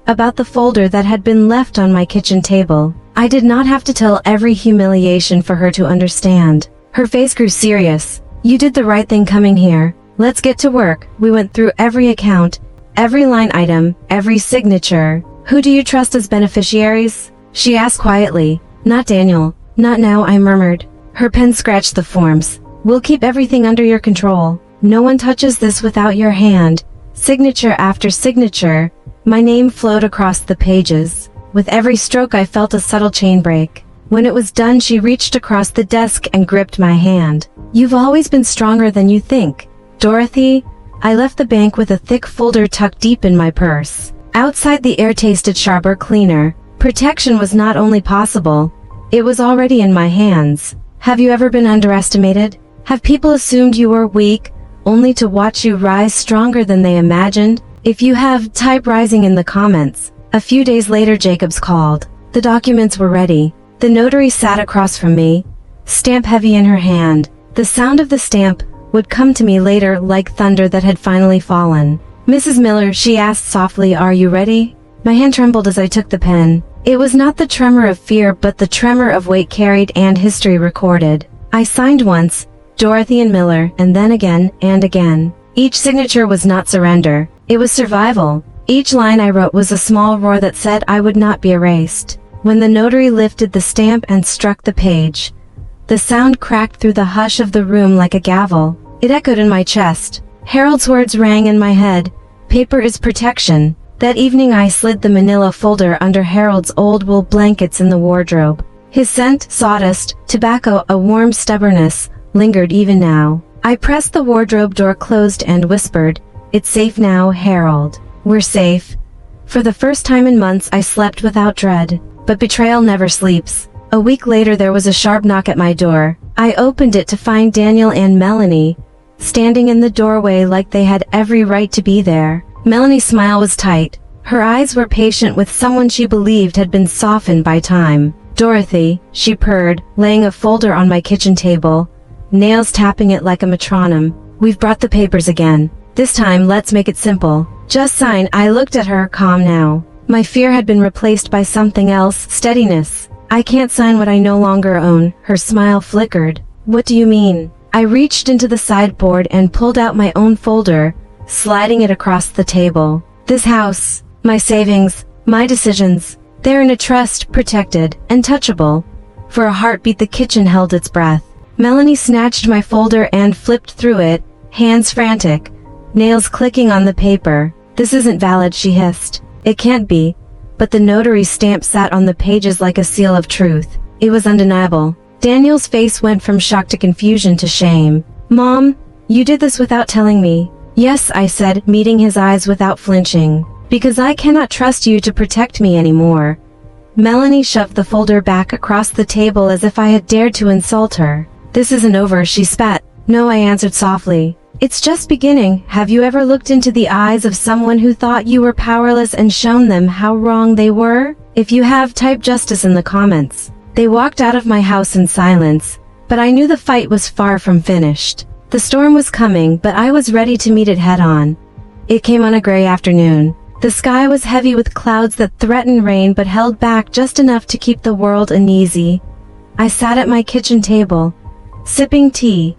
about the folder that had been left on my kitchen table. I did not have to tell every humiliation for her to understand. Her face grew serious. You did the right thing coming here. Let's get to work. We went through every account, every line item, every signature. Who do you trust as beneficiaries? She asked quietly. Not Daniel. Not now, I murmured. Her pen scratched the forms. We'll keep everything under your control. No one touches this without your hand. Signature after signature. My name flowed across the pages. With every stroke I felt a subtle chain break. When it was done, she reached across the desk and gripped my hand. You've always been stronger than you think, Dorothy. I left the bank with a thick folder tucked deep in my purse. Outside, the air tasted sharper, cleaner. Protection was not only possible, it was already in my hands. Have you ever been underestimated? Have people assumed you were weak, only to watch you rise stronger than they imagined? If you have, type rising in the comments. A few days later, Jacobs called. The documents were ready. The notary sat across from me, stamp heavy in her hand. The sound of the stamp would come to me later like thunder that had finally fallen. Mrs. Miller, she asked softly, are you ready? My hand trembled as I took the pen. It was not the tremor of fear, but the tremor of weight carried and history recorded. I signed once, Dorothy Ann Miller, and then again and again. Each signature was not surrender. It was survival. Each line I wrote was a small roar that said I would not be erased. When the notary lifted the stamp and struck the page, the sound cracked through the hush of the room like a gavel. It echoed in my chest. Harold's words rang in my head. Paper is protection. That evening I slid the manila folder under Harold's old wool blankets in the wardrobe. His scent, sawdust, tobacco, a warm stubbornness, lingered even now. I pressed the wardrobe door closed and whispered, it's safe now, Harold. We're safe. For the first time in months I slept without dread. But betrayal never sleeps. A week later there was a sharp knock at my door. I opened it to find Daniel and Melanie standing in the doorway like they had every right to be there. Melanie's smile was tight. Her eyes were patient with someone she believed had been softened by time. Dorothy, she purred, laying a folder on my kitchen table, nails tapping it like a metronome. We've brought the papers again. This time let's make it simple. Just sign. I looked at her, calm now. My fear had been replaced by something else, steadiness. I can't sign what I no longer own. Her smile flickered. What do you mean? I reached into the sideboard and pulled out my own folder, sliding it across the table. This house, my savings, my decisions, they're in a trust, protected, untouchable. For a heartbeat the kitchen held its breath. Melanie snatched my folder and flipped through it, hands frantic, nails clicking on the paper. This isn't valid, she hissed. It can't be. But the notary's stamp sat on the pages like a seal of truth. It was undeniable. Daniel's face went from shock to confusion to shame. Mom, you did this without telling me. Yes, I said, meeting his eyes without flinching. Because I cannot trust you to protect me anymore. Melanie shoved the folder back across the table as if I had dared to insult her. This isn't over, she spat. No, I answered softly. It's just beginning. Have you ever looked into the eyes of someone who thought you were powerless and shown them how wrong they were? If you have, type justice in the comments. They walked out of my house in silence, but I knew the fight was far from finished. The storm was coming, but I was ready to meet it head-on. It came on a gray afternoon. The sky was heavy with clouds that threatened rain but held back just enough to keep the world uneasy. I sat at my kitchen table, sipping tea,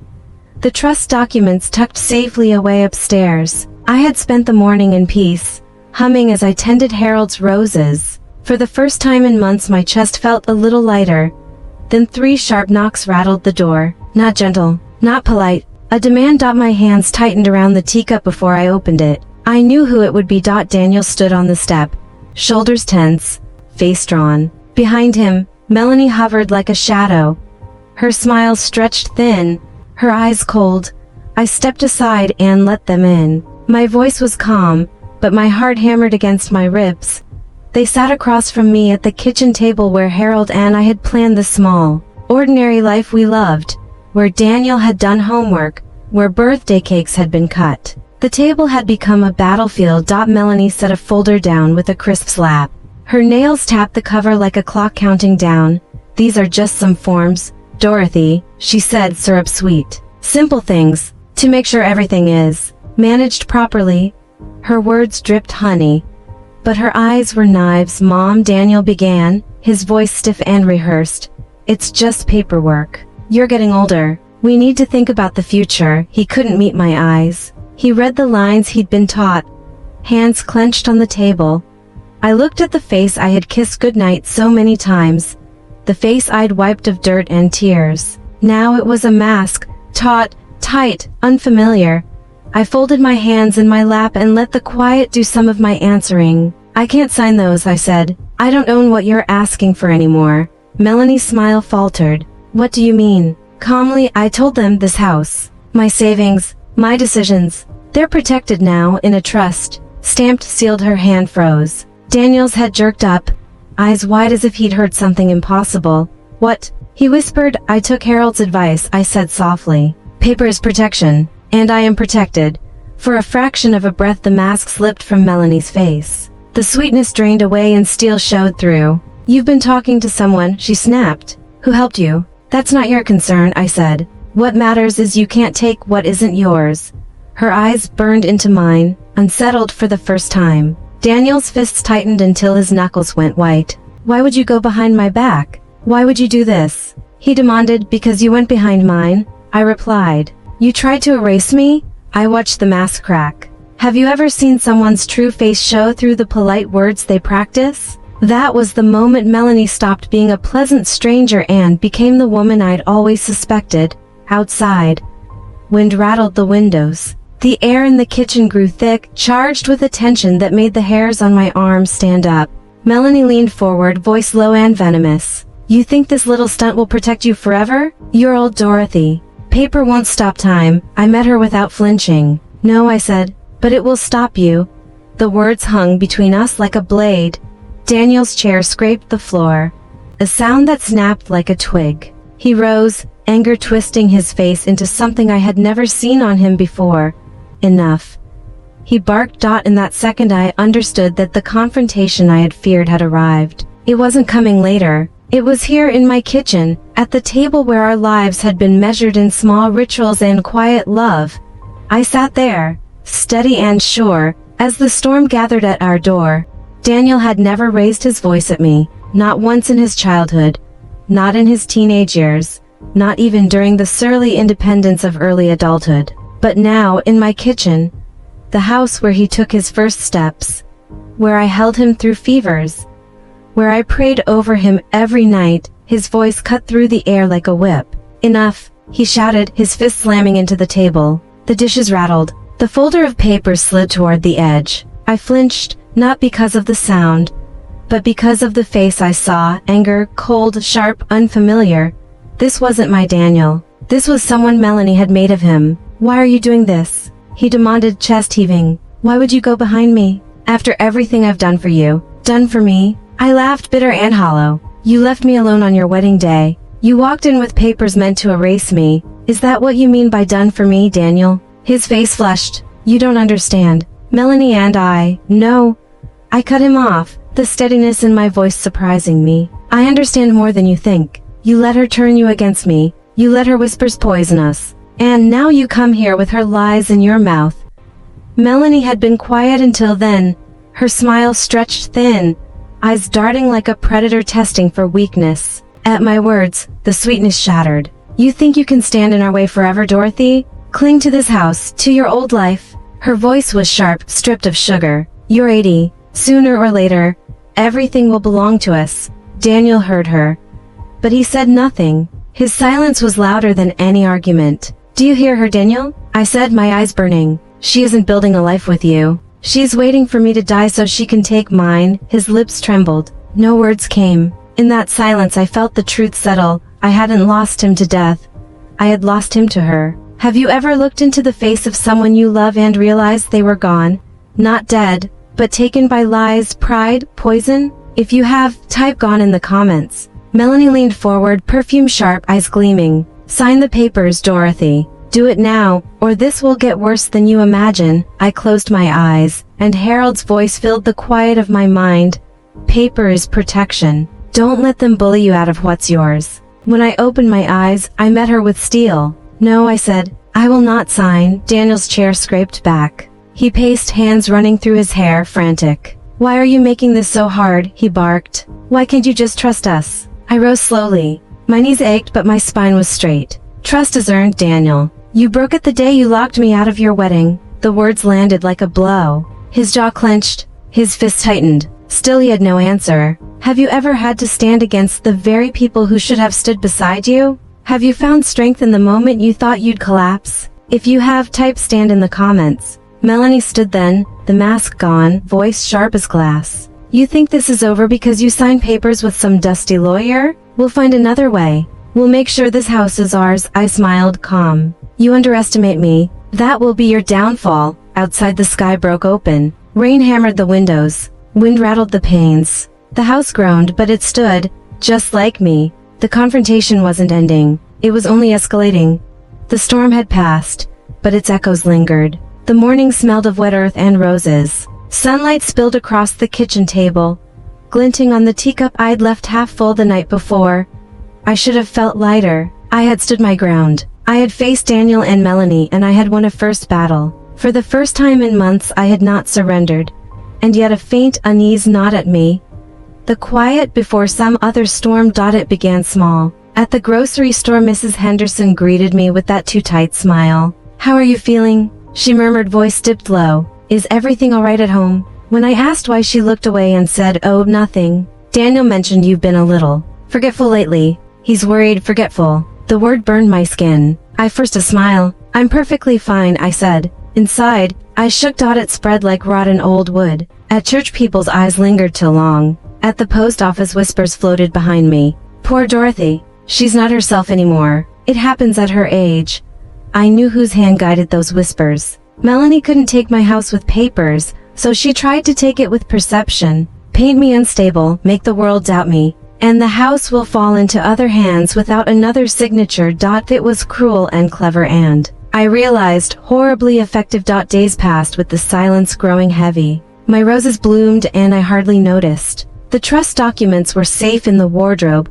the trust documents tucked safely away upstairs. I had spent the morning in peace, humming as I tended Harold's roses. For the first time in months my chest felt a little lighter. Then 3 sharp knocks rattled the door. Not gentle, not polite. A demand. My hands tightened around the teacup before I opened it. I knew who it would be. Daniel stood on the step, shoulders tense, face drawn. Behind him, Melanie hovered like a shadow. Her smile stretched thin, her eyes cold. I stepped aside and let them in. My voice was calm, but my heart hammered against my ribs. They sat across from me at the kitchen table where Harold and I had planned the small, ordinary life we loved, where Daniel had done homework, where birthday cakes had been cut. The table had become a battlefield. Melanie set a folder down with a crisp slap. Her nails tapped the cover like a clock counting down. These are just some forms, Dorothy, she said, syrup sweet. Simple things, to make sure everything is managed properly. Her words dripped honey, but her eyes were knives. Mom, Daniel began, his voice stiff and rehearsed. It's just paperwork. You're getting older. We need to think about the future. He couldn't meet my eyes. He read the lines he'd been taught, hands clenched on the table. I looked at the face I had kissed goodnight so many times, the face I'd wiped of dirt and tears. Now it was a mask, taut, tight, unfamiliar. I folded my hands in my lap and let the quiet do some of my answering. I can't sign those, I said. I don't own what you're asking for anymore. Melanie's smile faltered. What do you mean? Calmly, I told them this house, my savings, my decisions. They're protected now in a trust. Stamped, sealed. Her hand froze. Daniel's head jerked up, eyes wide as if he'd heard something impossible. What? He whispered. I took Harold's advice, I said softly. Paper is protection, and I am protected. For a fraction of a breath the mask slipped from Melanie's face. The sweetness drained away and steel showed through. You've been talking to someone, she snapped. Who helped you? That's not your concern, I said. What matters is you can't take what isn't yours. Her eyes burned into mine, unsettled for the first time. Daniel's fists tightened until his knuckles went white. Why would you go behind my back? Why would you do this? He demanded. Because you went behind mine, I replied. You tried to erase me? I watched the mask crack. Have you ever seen someone's true face show through the polite words they practice? That was the moment Melanie stopped being a pleasant stranger and became the woman I'd always suspected. Outside, wind rattled the windows. The air in the kitchen grew thick, charged with a tension that made the hairs on my arms stand up. Melanie leaned forward, voice low and venomous. You think this little stunt will protect you forever? You're old Dorothy. Paper won't stop time. I met her without flinching. No, I said, but it will stop you. The words hung between us like a blade. Daniel's chair scraped the floor, a sound that snapped like a twig. He rose, anger twisting his face into something I had never seen on him before. Enough. He barked. In that second I understood that the confrontation I had feared had arrived. It wasn't coming later. It was here in my kitchen, at the table where our lives had been measured in small rituals and quiet love. I sat there, steady and sure, as the storm gathered at our door. Daniel had never raised his voice at me, not once in his childhood, not in his teenage years, not even during the surly independence of early adulthood. But now, in my kitchen, the house where he took his first steps, where I held him through fevers, where I prayed over him every night, his voice cut through the air like a whip. Enough, he shouted, his fist slamming into the table. The dishes rattled. The folder of papers slid toward the edge. I flinched, not because of the sound, but because of the face I saw, anger, cold, sharp, unfamiliar. This wasn't my Daniel. This was someone Melanie had made of him. Why are you doing this? He demanded, chest heaving. Why would you go behind me? After everything I've done for you. Done for me? I laughed, bitter and hollow. You left me alone on your wedding day. You walked in with papers meant to erase me. Is that what you mean by done for me, Daniel? His face flushed. You don't understand. Melanie and I, no. I cut him off, the steadiness in my voice surprising me. I understand more than you think. You let her turn you against me. You let her whispers poison us. And now you come here with her lies in your mouth. Melanie had been quiet until then, her smile stretched thin, eyes darting like a predator testing for weakness. At my words, the sweetness shattered. You think you can stand in our way forever, Dorothy? Cling to this house, to your old life. Her voice was sharp, stripped of sugar. You're 80. Sooner or later, everything will belong to us. Daniel heard her, but he said nothing. His silence was louder than any argument. Do you hear her, Daniel? I said, my eyes burning. She isn't building a life with you. She's waiting for me to die so she can take mine. His lips trembled. No words came. In that silence I felt the truth settle. I hadn't lost him to death. I had lost him to her. Have you ever looked into the face of someone you love and realized they were gone? Not dead, but taken by lies, pride, poison? If you have, type gone in the comments. Melanie leaned forward, perfume sharp, eyes gleaming. Sign the papers, Dorothy. Do it now, or this will get worse than you imagine. I closed my eyes, and Harold's voice filled the quiet of my mind. Paper is protection. Don't let them bully you out of what's yours. When I opened my eyes, I met her with steel. No, I said, I will not sign. Daniel's chair scraped back. He paced, hands running through his hair, frantic. Why are you making this so hard? He barked. Why can't you just trust us? I rose slowly. My knees ached, but my spine was straight. Trust is earned, Daniel. You broke it the day you locked me out of your wedding. The words landed like a blow. His jaw clenched. His fist tightened. Still he had no answer. Have you ever had to stand against the very people who should have stood beside you? Have you found strength in the moment you thought you'd collapse? If you have, type stand in the comments. Melanie stood then, the mask gone, voice sharp as glass. You think this is over because you signed papers with some dusty lawyer? We'll find another way. We'll make sure this house is ours. I smiled, calm. You underestimate me. That will be your downfall. Outside the sky broke open. Rain hammered the windows. Wind rattled the panes. The house groaned, but it stood, just like me. The confrontation wasn't ending. It was only escalating. The storm had passed, but its echoes lingered. The morning smelled of wet earth and roses. Sunlight spilled across the kitchen table, glinting on the teacup I'd left half full the night before. I should have felt lighter. I had stood my ground. I had faced Daniel and Melanie, and I had won a first battle. For the first time in months I had not surrendered. And yet a faint unease gnawed at me. The quiet before some other storm. It began small. At the grocery store, Mrs. Henderson greeted me with that too tight smile. How are you feeling? She murmured, voice dipped low. Is everything all right at home? When I asked why, she looked away and said, oh, nothing. Daniel mentioned you've been a little forgetful lately. He's worried. Forgetful. The word burned my skin. I forced a smile. I'm perfectly fine, I said. Inside, I shook. It spread like rotten old wood. At church, people's eyes lingered too long. At the post office, whispers floated behind me. Poor Dorothy. She's not herself anymore. It happens at her age. I knew whose hand guided those whispers. Melanie couldn't take my house with papers, so she tried to take it with perception. Paint me unstable, make the world doubt me, and the house will fall into other hands without another signature. It was cruel and clever, and I realized horribly effective. Days passed with the silence growing heavy. My roses bloomed and I hardly noticed. The trust documents were safe in the wardrobe,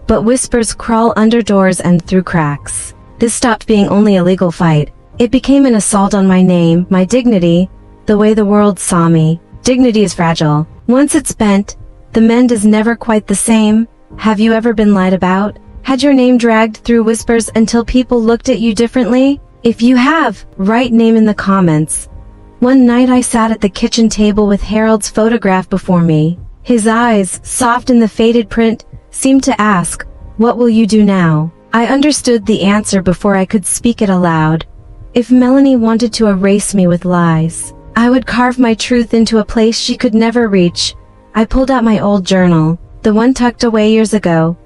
but whispers crawl under doors and through cracks. This stopped being only a legal fight. It became an assault on my name, my dignity, the way the world saw me. Dignity is fragile. Once it's bent, the mend is never quite the same. Have you ever been lied about? Had your name dragged through whispers until people looked at you differently? If you have, write name in the comments. One night I sat at the kitchen table with Harold's photograph before me. His eyes, soft in the faded print, seemed to ask, what will you do now? I understood the answer before I could speak it aloud. If Melanie wanted to erase me with lies, I would carve my truth into a place she could never reach. I pulled out my old journal, the one tucked away years ago,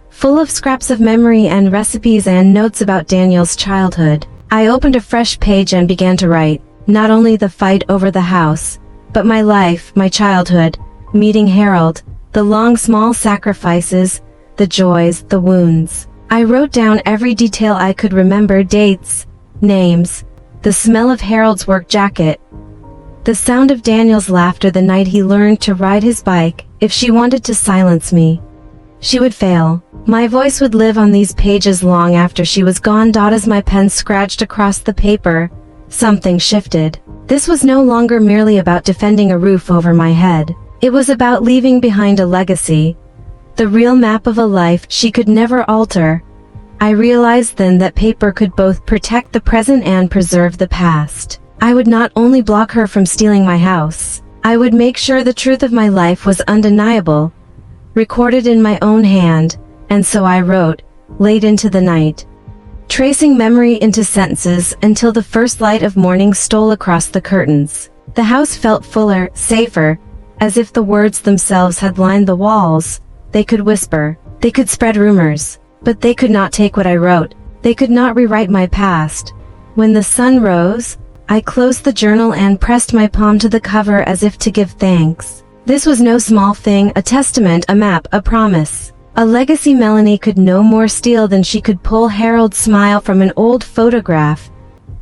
full of scraps of memory and recipes and notes about Daniel's childhood. I opened a fresh page and began to write, not only the fight over the house, but my life, my childhood, meeting Harold, the long small sacrifices, the joys, the wounds. I wrote down every detail I could remember, dates, names, the smell of Harold's work jacket, the sound of Daniel's laughter the night he learned to ride his bike. If she wanted to silence me, she would fail. My voice would live on these pages long after she was gone. As my pen scratched across the paper, something shifted. This was no longer merely about defending a roof over my head. It was about leaving behind a legacy, the real map of a life she could never alter. I realized then that paper could both protect the present and preserve the past. I would not only block her from stealing my house, I would make sure the truth of my life was undeniable, recorded in my own hand. And so I wrote, late into the night, tracing memory into sentences until the first light of morning stole across the curtains. The house felt fuller, safer, as if the words themselves had lined the walls. They could whisper, they could spread rumors, but they could not take what I wrote. They could not rewrite my past. When the sun rose, I closed the journal and pressed my palm to the cover as if to give thanks. This was no small thing, a testament, a map, a promise. A legacy Melanie could no more steal than she could pull Harold's smile from an old photograph.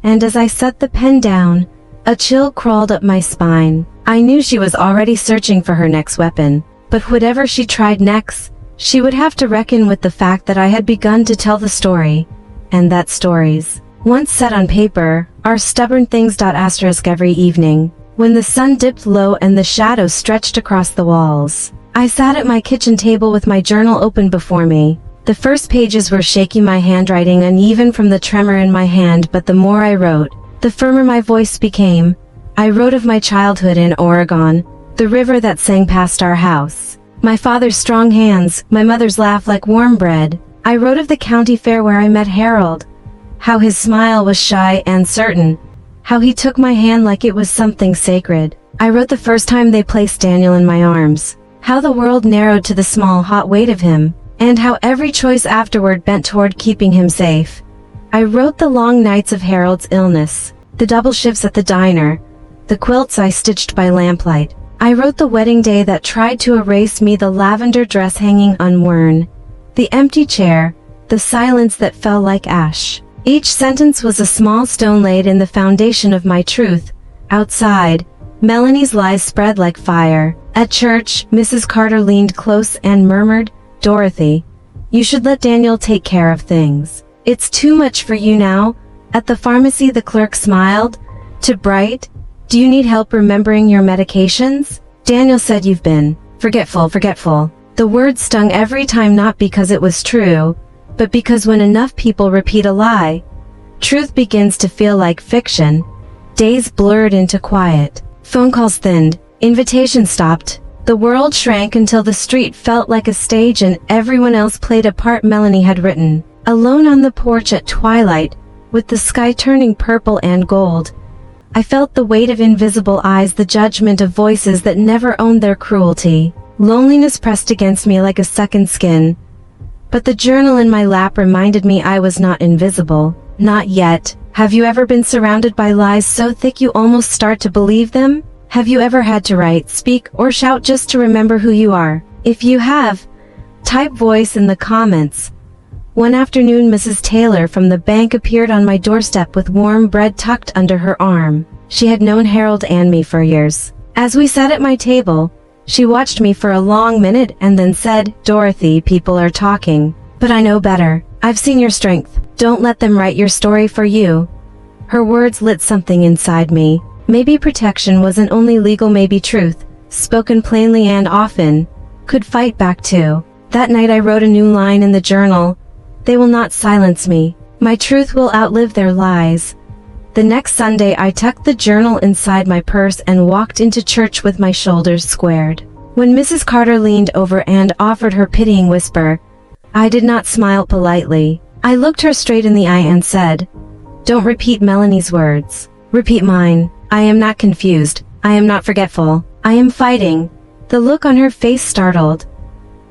And as I set the pen down, a chill crawled up my spine. I knew she was already searching for her next weapon. But whatever she tried next, she would have to reckon with the fact that I had begun to tell the story. And that stories, once set on paper, are stubborn things. Every evening, when the sun dipped low and the shadows stretched across the walls. I sat at my kitchen table with my journal open before me. The first pages were shaky, my handwriting uneven from the tremor in my hand, but the more I wrote, the firmer my voice became. I wrote of my childhood in Oregon, the river that sang past our house, my father's strong hands, my mother's laugh like warm bread. I wrote of the county fair where I met Harold, how his smile was shy and certain, how he took my hand like it was something sacred. I wrote the first time they placed Daniel in my arms, how the world narrowed to the small hot weight of him, and how every choice afterward bent toward keeping him safe. I wrote the long nights of Harold's illness, the double shifts at the diner, the quilts I stitched by lamplight. I wrote the wedding day that tried to erase me, the lavender dress hanging unworn, the empty chair, the silence that fell like ash. Each sentence was a small stone laid in the foundation of my truth. Outside, Melanie's lies spread like fire. At church, Mrs. Carter leaned close and murmured, "Dorothy, you should let Daniel take care of things. It's too much for you now." At the pharmacy, the clerk smiled. To Bright, "Do you need help remembering your medications?" Daniel said, "You've been forgetful." The word stung every time, not because it was true, but because when enough people repeat a lie, truth begins to feel like fiction. Days blurred into quiet. Phone calls thinned. Invitations stopped. The world shrank until the street felt like a stage and everyone else played a part Melanie had written. Alone on the porch at twilight, with the sky turning purple and gold, I felt the weight of invisible eyes, the judgment of voices that never owned their cruelty. Loneliness pressed against me like a second skin. But the journal in my lap reminded me I was not invisible. Not yet. Have you ever been surrounded by lies so thick you almost start to believe them? Have you ever had to write, speak, or shout just to remember who you are? If you have, type voice in the comments. One afternoon, Mrs. Taylor from the bank appeared on my doorstep with warm bread tucked under her arm. She had known Harold and me for years. As we sat at my table, she watched me for a long minute and then said, "Dorothy, people are talking, but I know better. I've seen your strength. Don't let them write your story for you." Her words lit something inside me. Maybe protection wasn't only legal, maybe truth, spoken plainly and often, could fight back too. That night I wrote a new line in the journal. "They will not silence me. My truth will outlive their lies." The next Sunday I tucked the journal inside my purse and walked into church with my shoulders squared. When Mrs. Carter leaned over and offered her pitying whisper, I did not smile politely. I looked her straight in the eye and said, "Don't repeat Melanie's words. Repeat mine. I am not confused. I am not forgetful. I am fighting." The look on her face startled.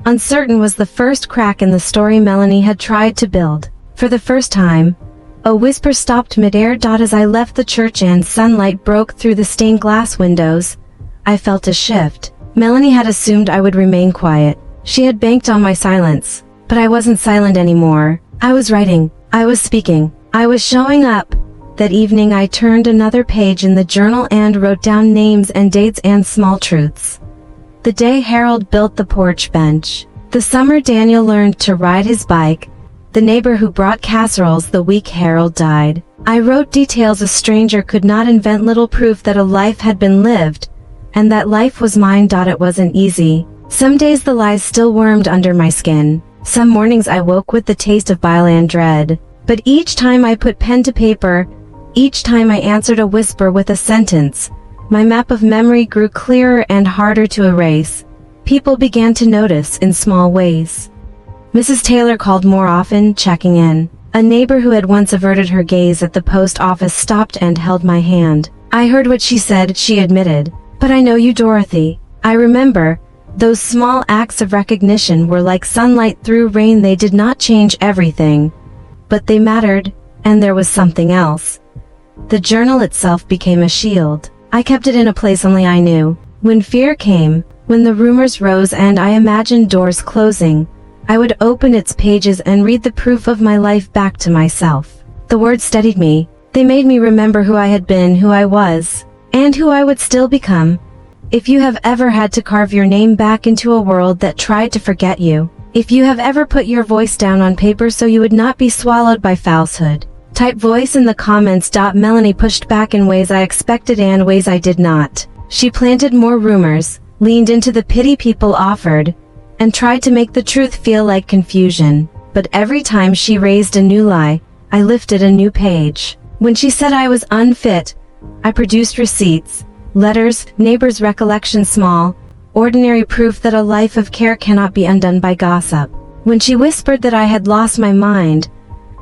Uncertain was the first crack in the story Melanie had tried to build. For the first time, a whisper stopped midair. As I left the church and sunlight broke through the stained glass windows, I felt a shift. Melanie had assumed I would remain quiet. She had banked on my silence. But I wasn't silent anymore. I was writing. I was speaking. I was showing up. That evening I turned another page in the journal and wrote down names and dates and small truths. The day Harold built the porch bench. The summer Daniel learned to ride his bike. The neighbor who brought casseroles the week Harold died. I wrote details a stranger could not invent, little proof that a life had been lived, and that life was mine. It wasn't easy. Some days the lies still wormed under my skin. Some mornings I woke with the taste of bile and dread. But each time I put pen to paper, each time I answered a whisper with a sentence, my map of memory grew clearer and harder to erase. People began to notice in small ways. Mrs. Taylor called more often, checking in. A neighbor who had once averted her gaze at the post office stopped and held my hand. "I heard what she said," she admitted. "But I know you, Dorothy." I remember. Those small acts of recognition were like sunlight through rain. They did not change everything, but they mattered, and there was something else. The journal itself became a shield. I kept it in a place only I knew. When fear came, when the rumors rose and I imagined doors closing, I would open its pages and read the proof of my life back to myself. The words steadied me. They made me remember who I had been, who I was, and who I would still become. If you have ever had to carve your name back into a world that tried to forget you, if you have ever put your voice down on paper so you would not be swallowed by falsehood, type voice in the comments. Melanie pushed back in ways I expected and ways I did not. She planted more rumors, leaned into the pity people offered, and tried to make the truth feel like confusion. But every time she raised a new lie, I lifted a new page. When she said I was unfit, I produced receipts, letters, neighbors' recollection, small, ordinary proof that a life of care cannot be undone by gossip. When she whispered that I had lost my mind,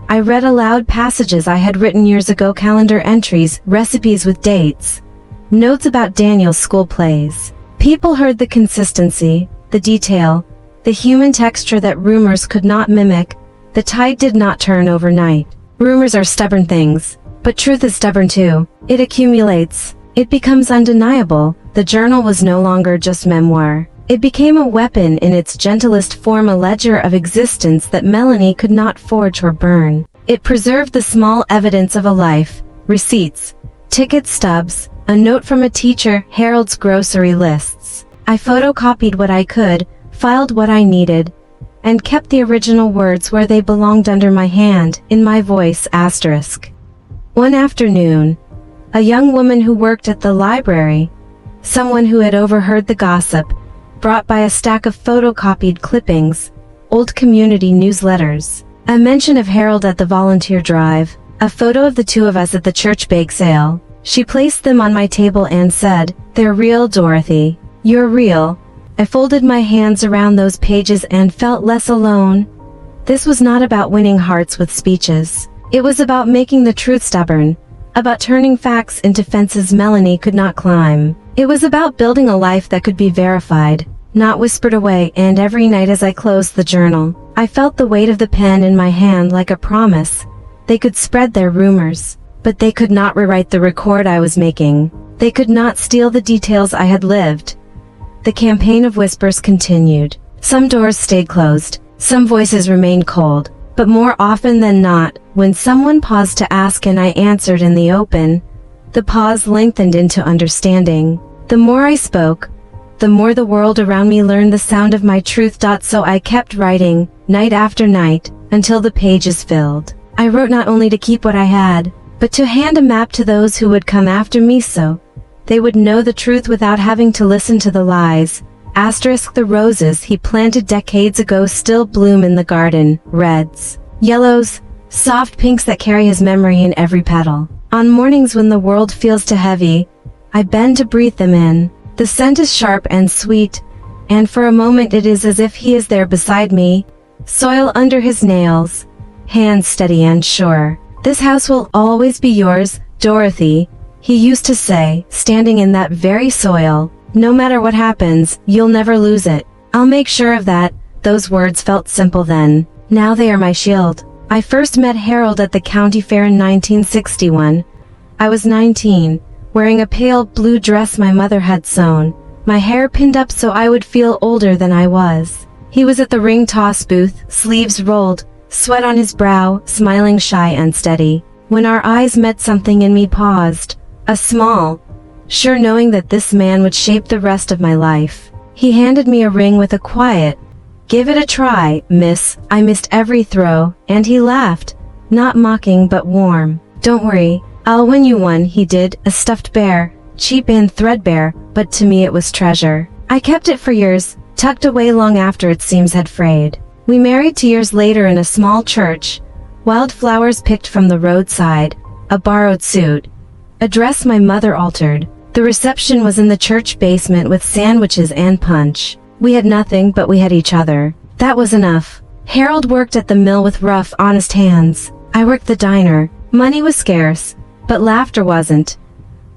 I read aloud passages I had written years ago, calendar entries, recipes with dates, notes about Daniel's school plays. People heard the consistency, the detail, the human texture that rumors could not mimic. The tide did not turn overnight. Rumors are stubborn things, but truth is stubborn too. It accumulates. It becomes undeniable. The journal was no longer just memoir. It became a weapon in its gentlest form, a ledger of existence that Melanie could not forge or burn. It preserved the small evidence of a life, receipts, ticket stubs, a note from a teacher, Harold's grocery lists. I photocopied what I could, filed what I needed, and kept the original words where they belonged, under my hand, in my voice. Asterisk. One afternoon, a young woman who worked at the library, someone who had overheard the gossip, brought by a stack of photocopied clippings, old community newsletters, a mention of Harold at the volunteer drive, a photo of the two of us at the church bake sale. She placed them on my table and said, "They're real, Dorothy. You're real." I folded my hands around those pages and felt less alone. This was not about winning hearts with speeches. It was about making the truth stubborn, about turning facts into fences Melanie could not climb. It was about building a life that could be verified, not whispered away. And every night as I closed the journal, I felt the weight of the pen in my hand like a promise. They could spread their rumors, but they could not rewrite the record I was making. They could not steal the details I had lived. The campaign of whispers continued. Some doors stayed closed, some voices remained cold, but more often than not, when someone paused to ask and I answered in the open, the pause lengthened into understanding. The more I spoke, the more the world around me learned the sound of my truth. So I kept writing, night after night, until the pages filled. I wrote not only to keep what I had, but to hand a map to those who would come after me so they would know the truth without having to listen to the lies. Asterisk. The roses he planted decades ago still bloom in the garden, reds, yellows, soft pinks that carry his memory in every petal. On mornings when the world feels too heavy, I bend to breathe them in. The scent is sharp and sweet, and for a moment it is as if he is there beside me, soil under his nails, hands steady and sure. "This house will always be yours, Dorothy," he used to say, standing in that very soil. "No matter what happens, you'll never lose it. I'll make sure of that." Those words felt simple then. Now they are my shield. I first met Harold at the county fair in 1961. I was 19, wearing a pale blue dress my mother had sewn, my hair pinned up so I would feel older than I was. He was at the ring toss booth, sleeves rolled, sweat on his brow, smiling shy and steady. When our eyes met, something in me paused, a small, sure knowing that this man would shape the rest of my life. He handed me a ring with a quiet, "Give it a try, miss." I missed every throw, and he laughed, not mocking but warm. "Don't worry, I'll win you one," he did, a stuffed bear, cheap and threadbare, but to me it was treasure. I kept it for years, tucked away long after its seams had frayed. We married 2 years later in a small church, wildflowers picked from the roadside, a borrowed suit, a dress my mother altered. The reception was in the church basement with sandwiches and punch. We had nothing, but we had each other. That was enough. Harold worked at the mill with rough, honest hands. I worked the diner. Money was scarce, but laughter wasn't.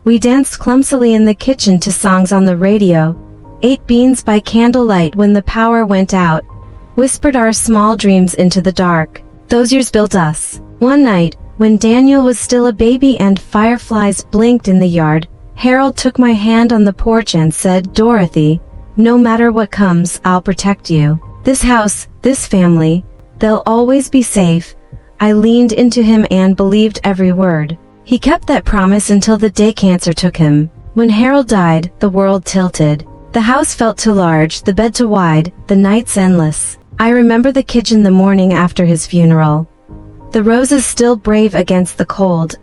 We danced clumsily in the kitchen to songs on the radio, ate beans by candlelight when the power went out, whispered our small dreams into the dark. Those years built us. One night, when Daniel was still a baby and fireflies blinked in the yard, Harold took my hand on the porch and said, "Dorothy, no matter what comes, I'll protect you. This house, this family, they'll always be safe." I leaned into him and believed every word. He kept that promise until the day cancer took him. When Harold died, the world tilted. The house felt too large, the bed too wide, the nights endless. I remember the kitchen the morning after his funeral. the roses still brave against the cold,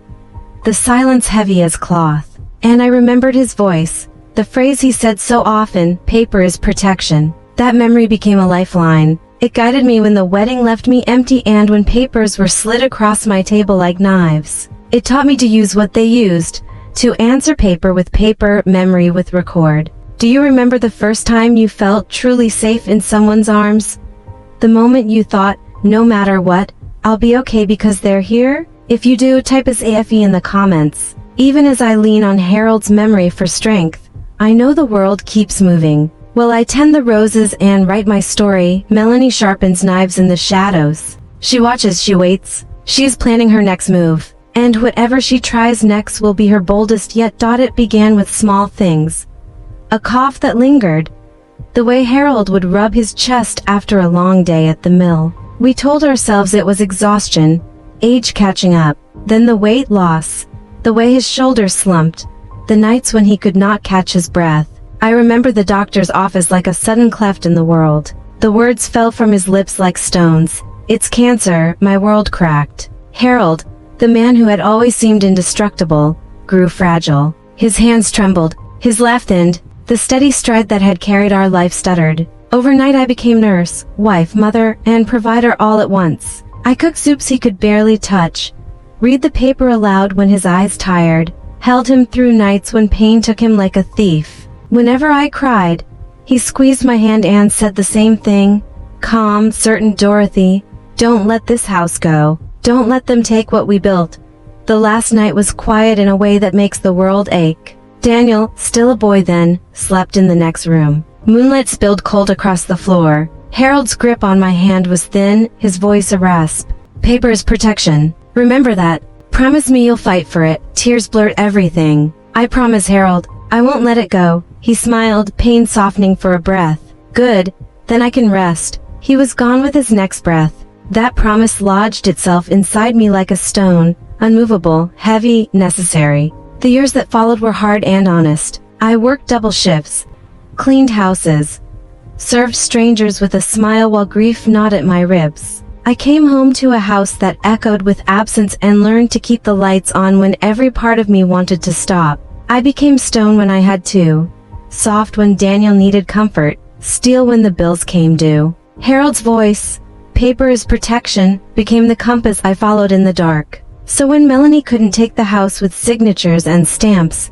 the silence heavy as cloth. And I remembered his voice, the phrase he said so often, paper is protection. That memory became a lifeline. It guided me when the wedding left me empty and when papers were slid across my table like knives. It taught me to use what they used, to answer paper with paper, memory with record. Do you remember the first time you felt truly safe in someone's arms? The moment you thought, no matter what, I'll be okay because they're here? If you do, type as AFE in the comments. Even as I lean on Harold's memory for strength, I know the world keeps moving. While I tend the roses and write my story, Melanie sharpens knives in the shadows. She watches, she waits. She is planning her next move. And whatever she tries next will be her boldest yet. It began with small things. A cough that lingered. The way Harold would rub his chest after a long day at the mill. We told ourselves it was exhaustion, age catching up. Then the weight loss. The way his shoulders slumped. The nights when he could not catch his breath. I remember the doctor's office like a sudden cleft in the world. The words fell from his lips like stones. It's cancer. My world cracked. Harold, the man who had always seemed indestructible, grew fragile. His hands trembled. His laugh thinned. The steady stride that had carried our life stuttered. Overnight I became nurse, wife, mother, and provider all at once. I cooked soups he could barely touch, read the paper aloud when his eyes tired, held him through nights when pain took him like a thief. Whenever I cried, he squeezed my hand and said the same thing, calm, certain, Dorothy, don't let this house go. Don't let them take what we built. The last night was quiet in a way that makes the world ache. Daniel, still a boy then, slept in the next room. Moonlight spilled cold across the floor. Harold's grip on my hand was thin, his voice a rasp. Paper is protection. Remember that. Promise me you'll fight for it. Tears blurred everything. I promise, Harold. I won't let it go. He smiled, pain softening for a breath. Good. Then I can rest. He was gone with his next breath. That promise lodged itself inside me like a stone, unmovable, heavy, necessary. The years that followed were hard and honest. I worked double shifts, cleaned houses, served strangers with a smile while grief gnawed at my ribs. I came home to a house that echoed with absence and learned to keep the lights on when every part of me wanted to stop. I became stone when I had to, soft when Daniel needed comfort, steel when the bills came due. Harold's voice, paper is protection, became the compass I followed in the dark. So when Melanie couldn't take the house with signatures and stamps,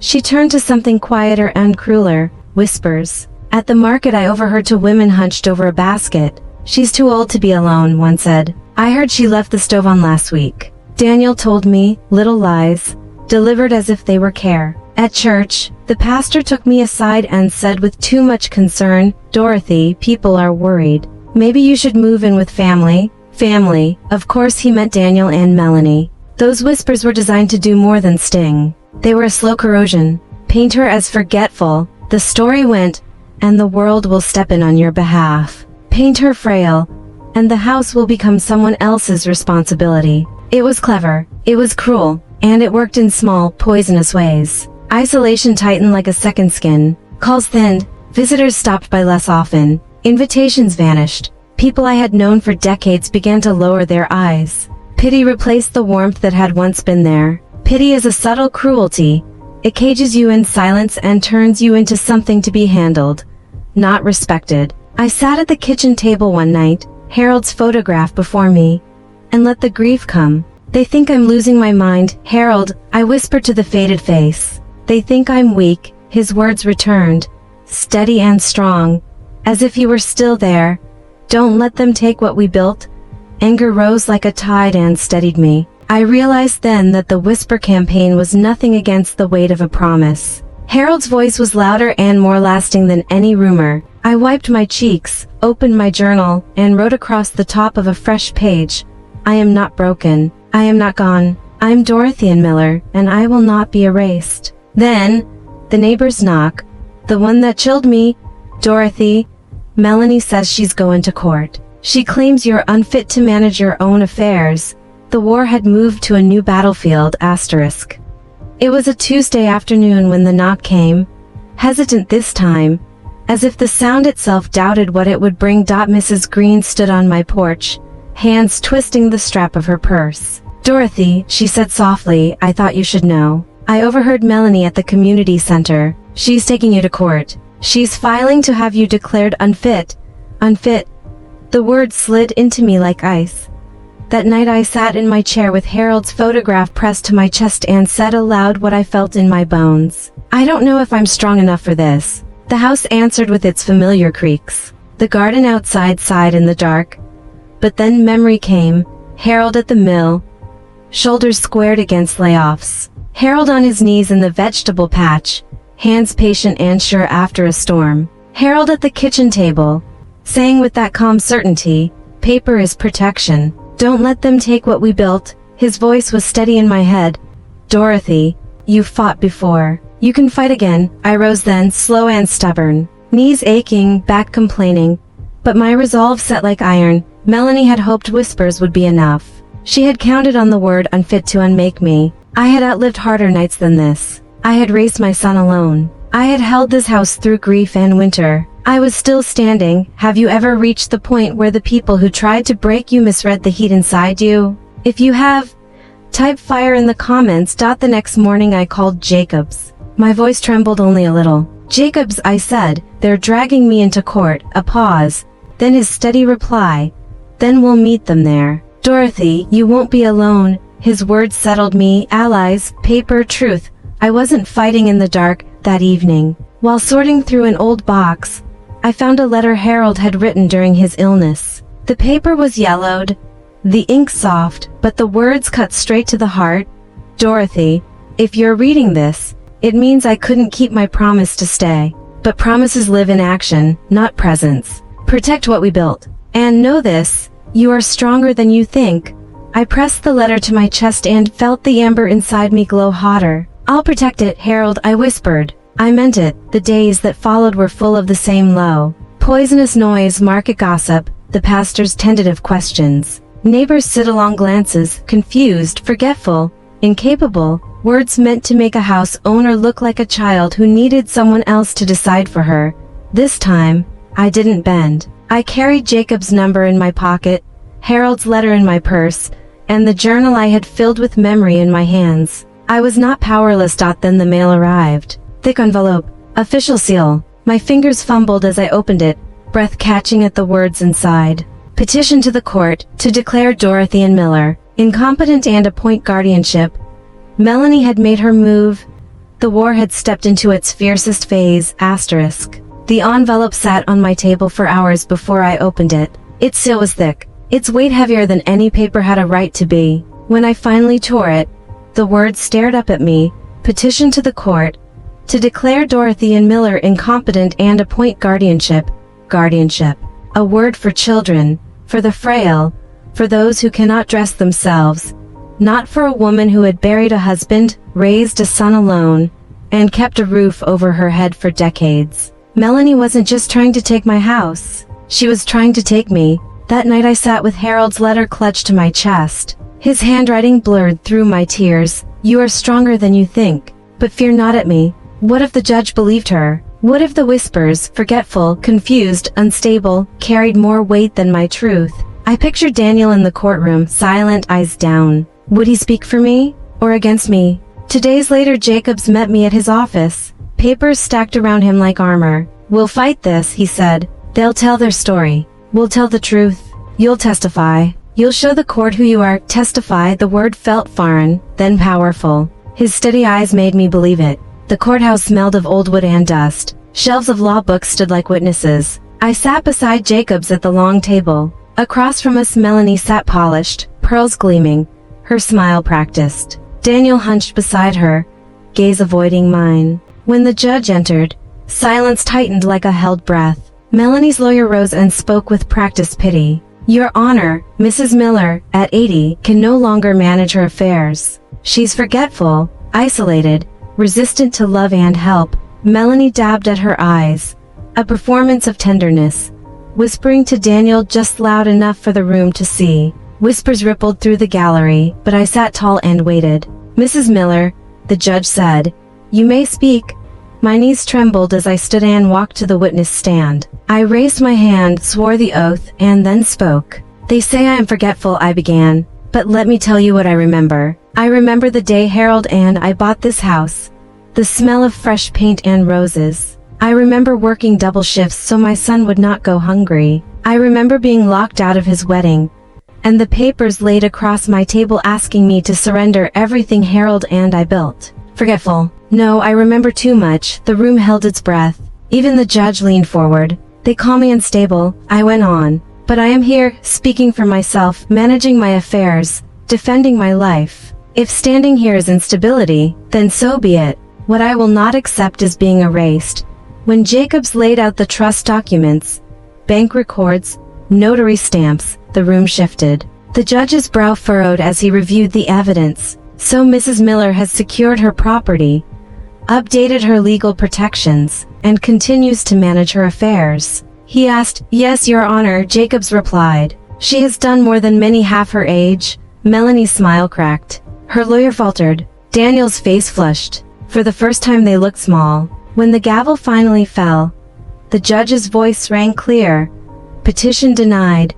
she turned to something quieter and crueler, whispers. At the market I overheard two women hunched over a basket. She's too old to be alone, one said. I heard she left the stove on last week. Daniel told me, little lies, delivered as if they were care. At church, the pastor took me aside and said with too much concern, Dorothy, people are worried. Maybe you should move in with family. Family, of course he meant Daniel and Melanie. Those whispers were designed to do more than sting. They were a slow corrosion. Paint her as forgetful, the story went, and the world will step in on your behalf. Paint her frail, and the house will become someone else's responsibility. It was clever, it was cruel, and it worked in small, poisonous ways. Isolation tightened like a second skin. Calls thinned, visitors stopped by less often. Invitations vanished. People I had known for decades began to lower their eyes. Pity replaced the warmth that had once been there. Pity is a subtle cruelty. It cages you in silence and turns you into something to be handled, not respected. I sat at the kitchen table one night, Harold's photograph before me, and let the grief come. They think I'm losing my mind, Harold, I whispered to the faded face. They think I'm weak, his words returned, steady and strong, as if he were still there. Don't let them take what we built. Anger rose like a tide and steadied me. I realized then that the whisper campaign was nothing against the weight of a promise. Harold's voice was louder and more lasting than any rumor. I wiped my cheeks, opened my journal, and wrote across the top of a fresh page, I am not broken. I am not gone. I'm Dorothy Ann Miller, and I will not be erased. Then, the neighbor's knock, the one that chilled me. Dorothy, Melanie says she's going to court. She claims you're unfit to manage your own affairs. The war had moved to a new battlefield, asterisk. It was a Tuesday afternoon when the knock came, hesitant this time, as if the sound itself doubted what it would bring. Mrs. Green stood on my porch, hands twisting the strap of her purse. "Dorothy," she said softly, "I thought you should know. I overheard Melanie at the community center. She's taking you to court. She's filing to have you declared unfit." Unfit. The word slid into me like ice. That night I sat in my chair with Harold's photograph pressed to my chest and said aloud what I felt in my bones. "I don't know if I'm strong enough for this." The house answered with its familiar creaks. The garden outside sighed in the dark. But then memory came. Harold at the mill, shoulders squared against layoffs. Harold on his knees in the vegetable patch, hands patient and sure after a storm. Harold at the kitchen table, saying with that calm certainty, "Paper is protection. Don't let them take what we built." His voice was steady in my head. "Dorothy, you've fought before. You can fight again." I rose then, slow and stubborn, knees aching, back complaining, but my resolve set like iron. Melanie had hoped whispers would be enough. She had counted on the word unfit to unmake me. I had outlived harder nights than this. I had raised my son alone. I had held this house through grief and winter. I was still standing. Have you ever reached the point where the people who tried to break you misread the heat inside you? If you have, type fire in the comments. The next morning I called Jacobs. My voice trembled only a little. "Jacobs," I said, "they're dragging me into court." A pause. Then his steady reply. "Then we'll meet them there. Dorothy, you won't be alone." His words settled me. Allies, paper, truth. I wasn't fighting in the dark. That evening, while sorting through an old box, I found a letter Harold had written during his illness. The paper was yellowed, the ink soft, but the words cut straight to the heart. "Dorothy, if you're reading this, it means I couldn't keep my promise to stay. But promises live in action, not presence. Protect what we built. And know this, you are stronger than you think." I pressed the letter to my chest and felt the amber inside me glow hotter. "I'll protect it, Harold," I whispered. I meant it. The days that followed were full of the same low, poisonous noise, market gossip, the pastor's tentative questions, neighbors' sit-along glances, confused, forgetful, incapable, words meant to make a house owner look like a child who needed someone else to decide for her. This time, I didn't bend. I carried Jacob's number in my pocket, Harold's letter in my purse, and the journal I had filled with memory in my hands. I was not powerless. Then the mail arrived. Thick envelope, official seal. My fingers fumbled as I opened it, breath catching at the words inside. Petition to the court, to declare Dorothy Ann Miller incompetent and appoint guardianship. Melanie had made her move. The war had stepped into its fiercest phase. Asterisk. The envelope sat on my table for hours before I opened it. Its seal was thick, its weight heavier than any paper had a right to be. When I finally tore it, the words stared up at me. Petition to the court, to declare Dorothy Ann Miller incompetent and appoint guardianship. Guardianship. A word for children, for the frail, for those who cannot dress themselves. Not for a woman who had buried a husband, raised a son alone, and kept a roof over her head for decades. Melanie wasn't just trying to take my house. She was trying to take me. That night I sat with Harold's letter clutched to my chest. His handwriting blurred through my tears. "You are stronger than you think. But fear not at me." What if the judge believed her? What if the whispers, forgetful, confused, unstable, carried more weight than my truth? I pictured Daniel in the courtroom, silent, eyes down. Would he speak for me? Or against me? 2 days later Jacobs met me at his office, papers stacked around him like armor. "We'll fight this," he said. "They'll tell their story. We'll tell the truth. You'll testify. You'll show the court who you are." Testify. The word felt foreign, then powerful. His steady eyes made me believe it. The courthouse smelled of old wood and dust. Shelves of law books stood like witnesses. I sat beside Jacobs at the long table. Across from us Melanie sat polished, pearls gleaming, her smile practiced. Daniel hunched beside her, gaze avoiding mine. When the judge entered, silence tightened like a held breath. Melanie's lawyer rose and spoke with practiced pity. "Your Honor, Mrs. Miller, at 80, can no longer manage her affairs. She's forgetful, isolated, resistant to love and help." Melanie dabbed at her eyes, a performance of tenderness, whispering to Daniel just loud enough for the room to see. Whispers rippled through the gallery, but I sat tall and waited. "Mrs. Miller," the judge said, "you may speak." My knees trembled as I stood and walked to the witness stand. I raised my hand, swore the oath, and then spoke. They say I am forgetful, I began. But let me tell you what I remember. I remember the day Harold and I bought this house. The smell of fresh paint and roses. I remember working double shifts so my son would not go hungry. I remember being locked out of his wedding, and the papers laid across my table asking me to surrender everything Harold and I built. Forgetful. No, I remember too much. The room held its breath. Even the judge leaned forward. They call me unstable, I went on. But I am here, speaking for myself, managing my affairs, defending my life. If standing here is instability, then so be it. What I will not accept is being erased. When Jacobs laid out the trust documents, bank records, notary stamps, the room shifted. The judge's brow furrowed as he reviewed the evidence. So Mrs. Miller has secured her property, updated her legal protections, and continues to manage her affairs. He asked. Yes, Your Honor, Jacobs replied. She has done more than many half her age. Melanie's smile cracked. Her lawyer faltered. Daniel's face flushed. For the first time they looked small. When the gavel finally fell, the judge's voice rang clear. Petition denied.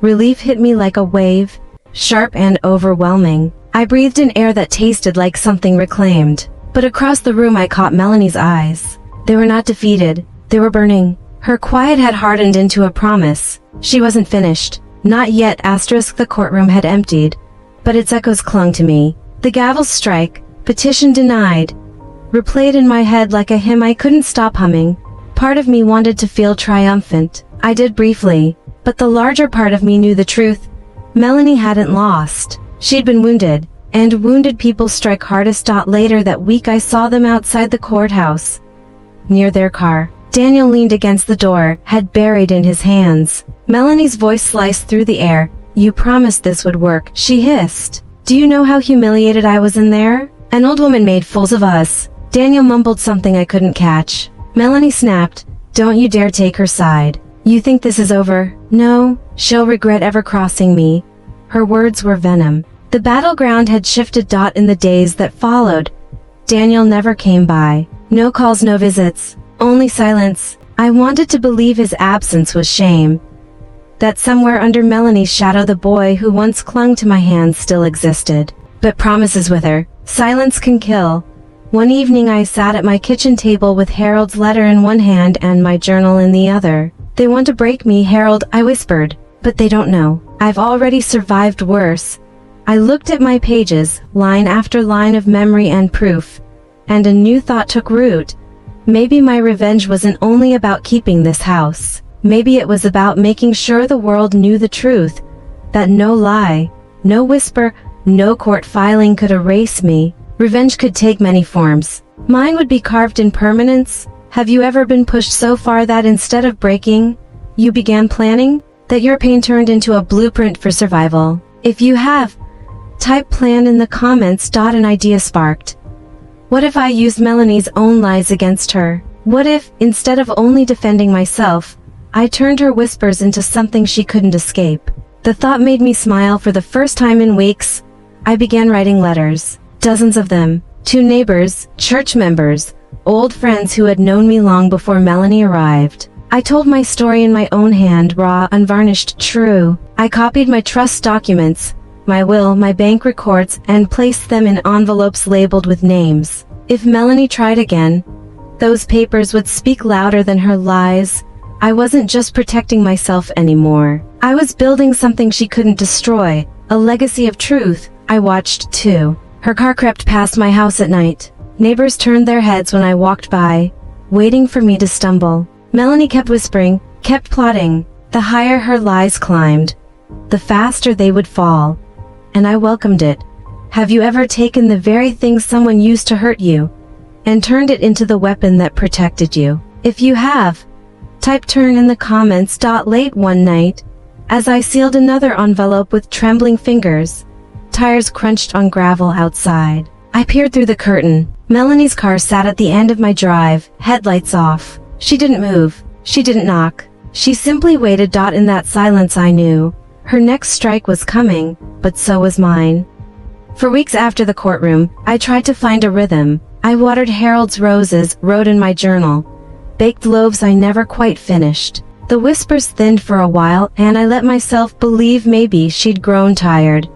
Relief hit me like a wave, sharp and overwhelming. I breathed in air that tasted like something reclaimed. But across the room I caught Melanie's eyes. They were not defeated. They were burning. Her quiet had hardened into a promise. She wasn't finished. Not yet. The courtroom had emptied, but its echoes clung to me. The gavel's strike, petition denied, replayed in my head like a hymn I couldn't stop humming. Part of me wanted to feel triumphant. I did briefly, but the larger part of me knew the truth. Melanie hadn't lost. She'd been wounded, and wounded people strike hardest. Later that week I saw them outside the courthouse, near their car. Daniel leaned against the door, head buried in his hands. Melanie's voice sliced through the air. You promised this would work, she hissed. Do you know how humiliated I was in there? An old woman made fools of us. Daniel mumbled something I couldn't catch. Melanie snapped. Don't you dare take her side. You think this is over? No, she'll regret ever crossing me. Her words were venom. The battleground had shifted. In the days that followed, Daniel never came by. No calls, no visits. Only silence. I wanted to believe his absence was shame. That somewhere under Melanie's shadow the boy who once clung to my hand still existed. But promises with her. Silence can kill. One evening I sat at my kitchen table with Harold's letter in one hand and my journal in the other. They want to break me, Harold, I whispered. But they don't know. I've already survived worse. I looked at my pages, line after line of memory and proof, and a new thought took root. Maybe my revenge wasn't only about keeping this house. Maybe it was about making sure the world knew the truth. That no lie, no whisper, no court filing could erase me. Revenge could take many forms. Mine would be carved in permanence. Have you ever been pushed so far that instead of breaking, you began planning? That your pain turned into a blueprint for survival? If you have, type plan in the comments. An idea sparked. What if I used Melanie's own lies against her? What if, instead of only defending myself, I turned her whispers into something she couldn't escape? The thought made me smile. For the first time in weeks, I began writing letters. Dozens of them. To neighbors, church members, old friends who had known me long before Melanie arrived. I told my story in my own hand, raw, unvarnished, true. I copied my trust documents, my will, my bank records, and placed them in envelopes labeled with names. If Melanie tried again, those papers would speak louder than her lies. I wasn't just protecting myself anymore. I was building something she couldn't destroy, a legacy of truth. I watched too. Her car crept past my house at night. Neighbors turned their heads when I walked by, waiting for me to stumble. Melanie kept whispering, kept plotting. The higher her lies climbed, the faster they would fall. And I welcomed it. Have you ever taken the very thing someone used to hurt you and turned it into the weapon that protected you? If you have, type turn in the comments. Late one night, as I sealed another envelope with trembling fingers, tires crunched on gravel outside. I peered through the curtain. Melanie's car sat at the end of my drive, headlights off. She didn't move. She didn't knock. She simply waited. In that silence I knew her next strike was coming, but so was mine. For weeks after the courtroom, I tried to find a rhythm. I watered Harold's roses, wrote in my journal, baked loaves I never quite finished. The whispers thinned for a while, and I let myself believe maybe she'd grown tired.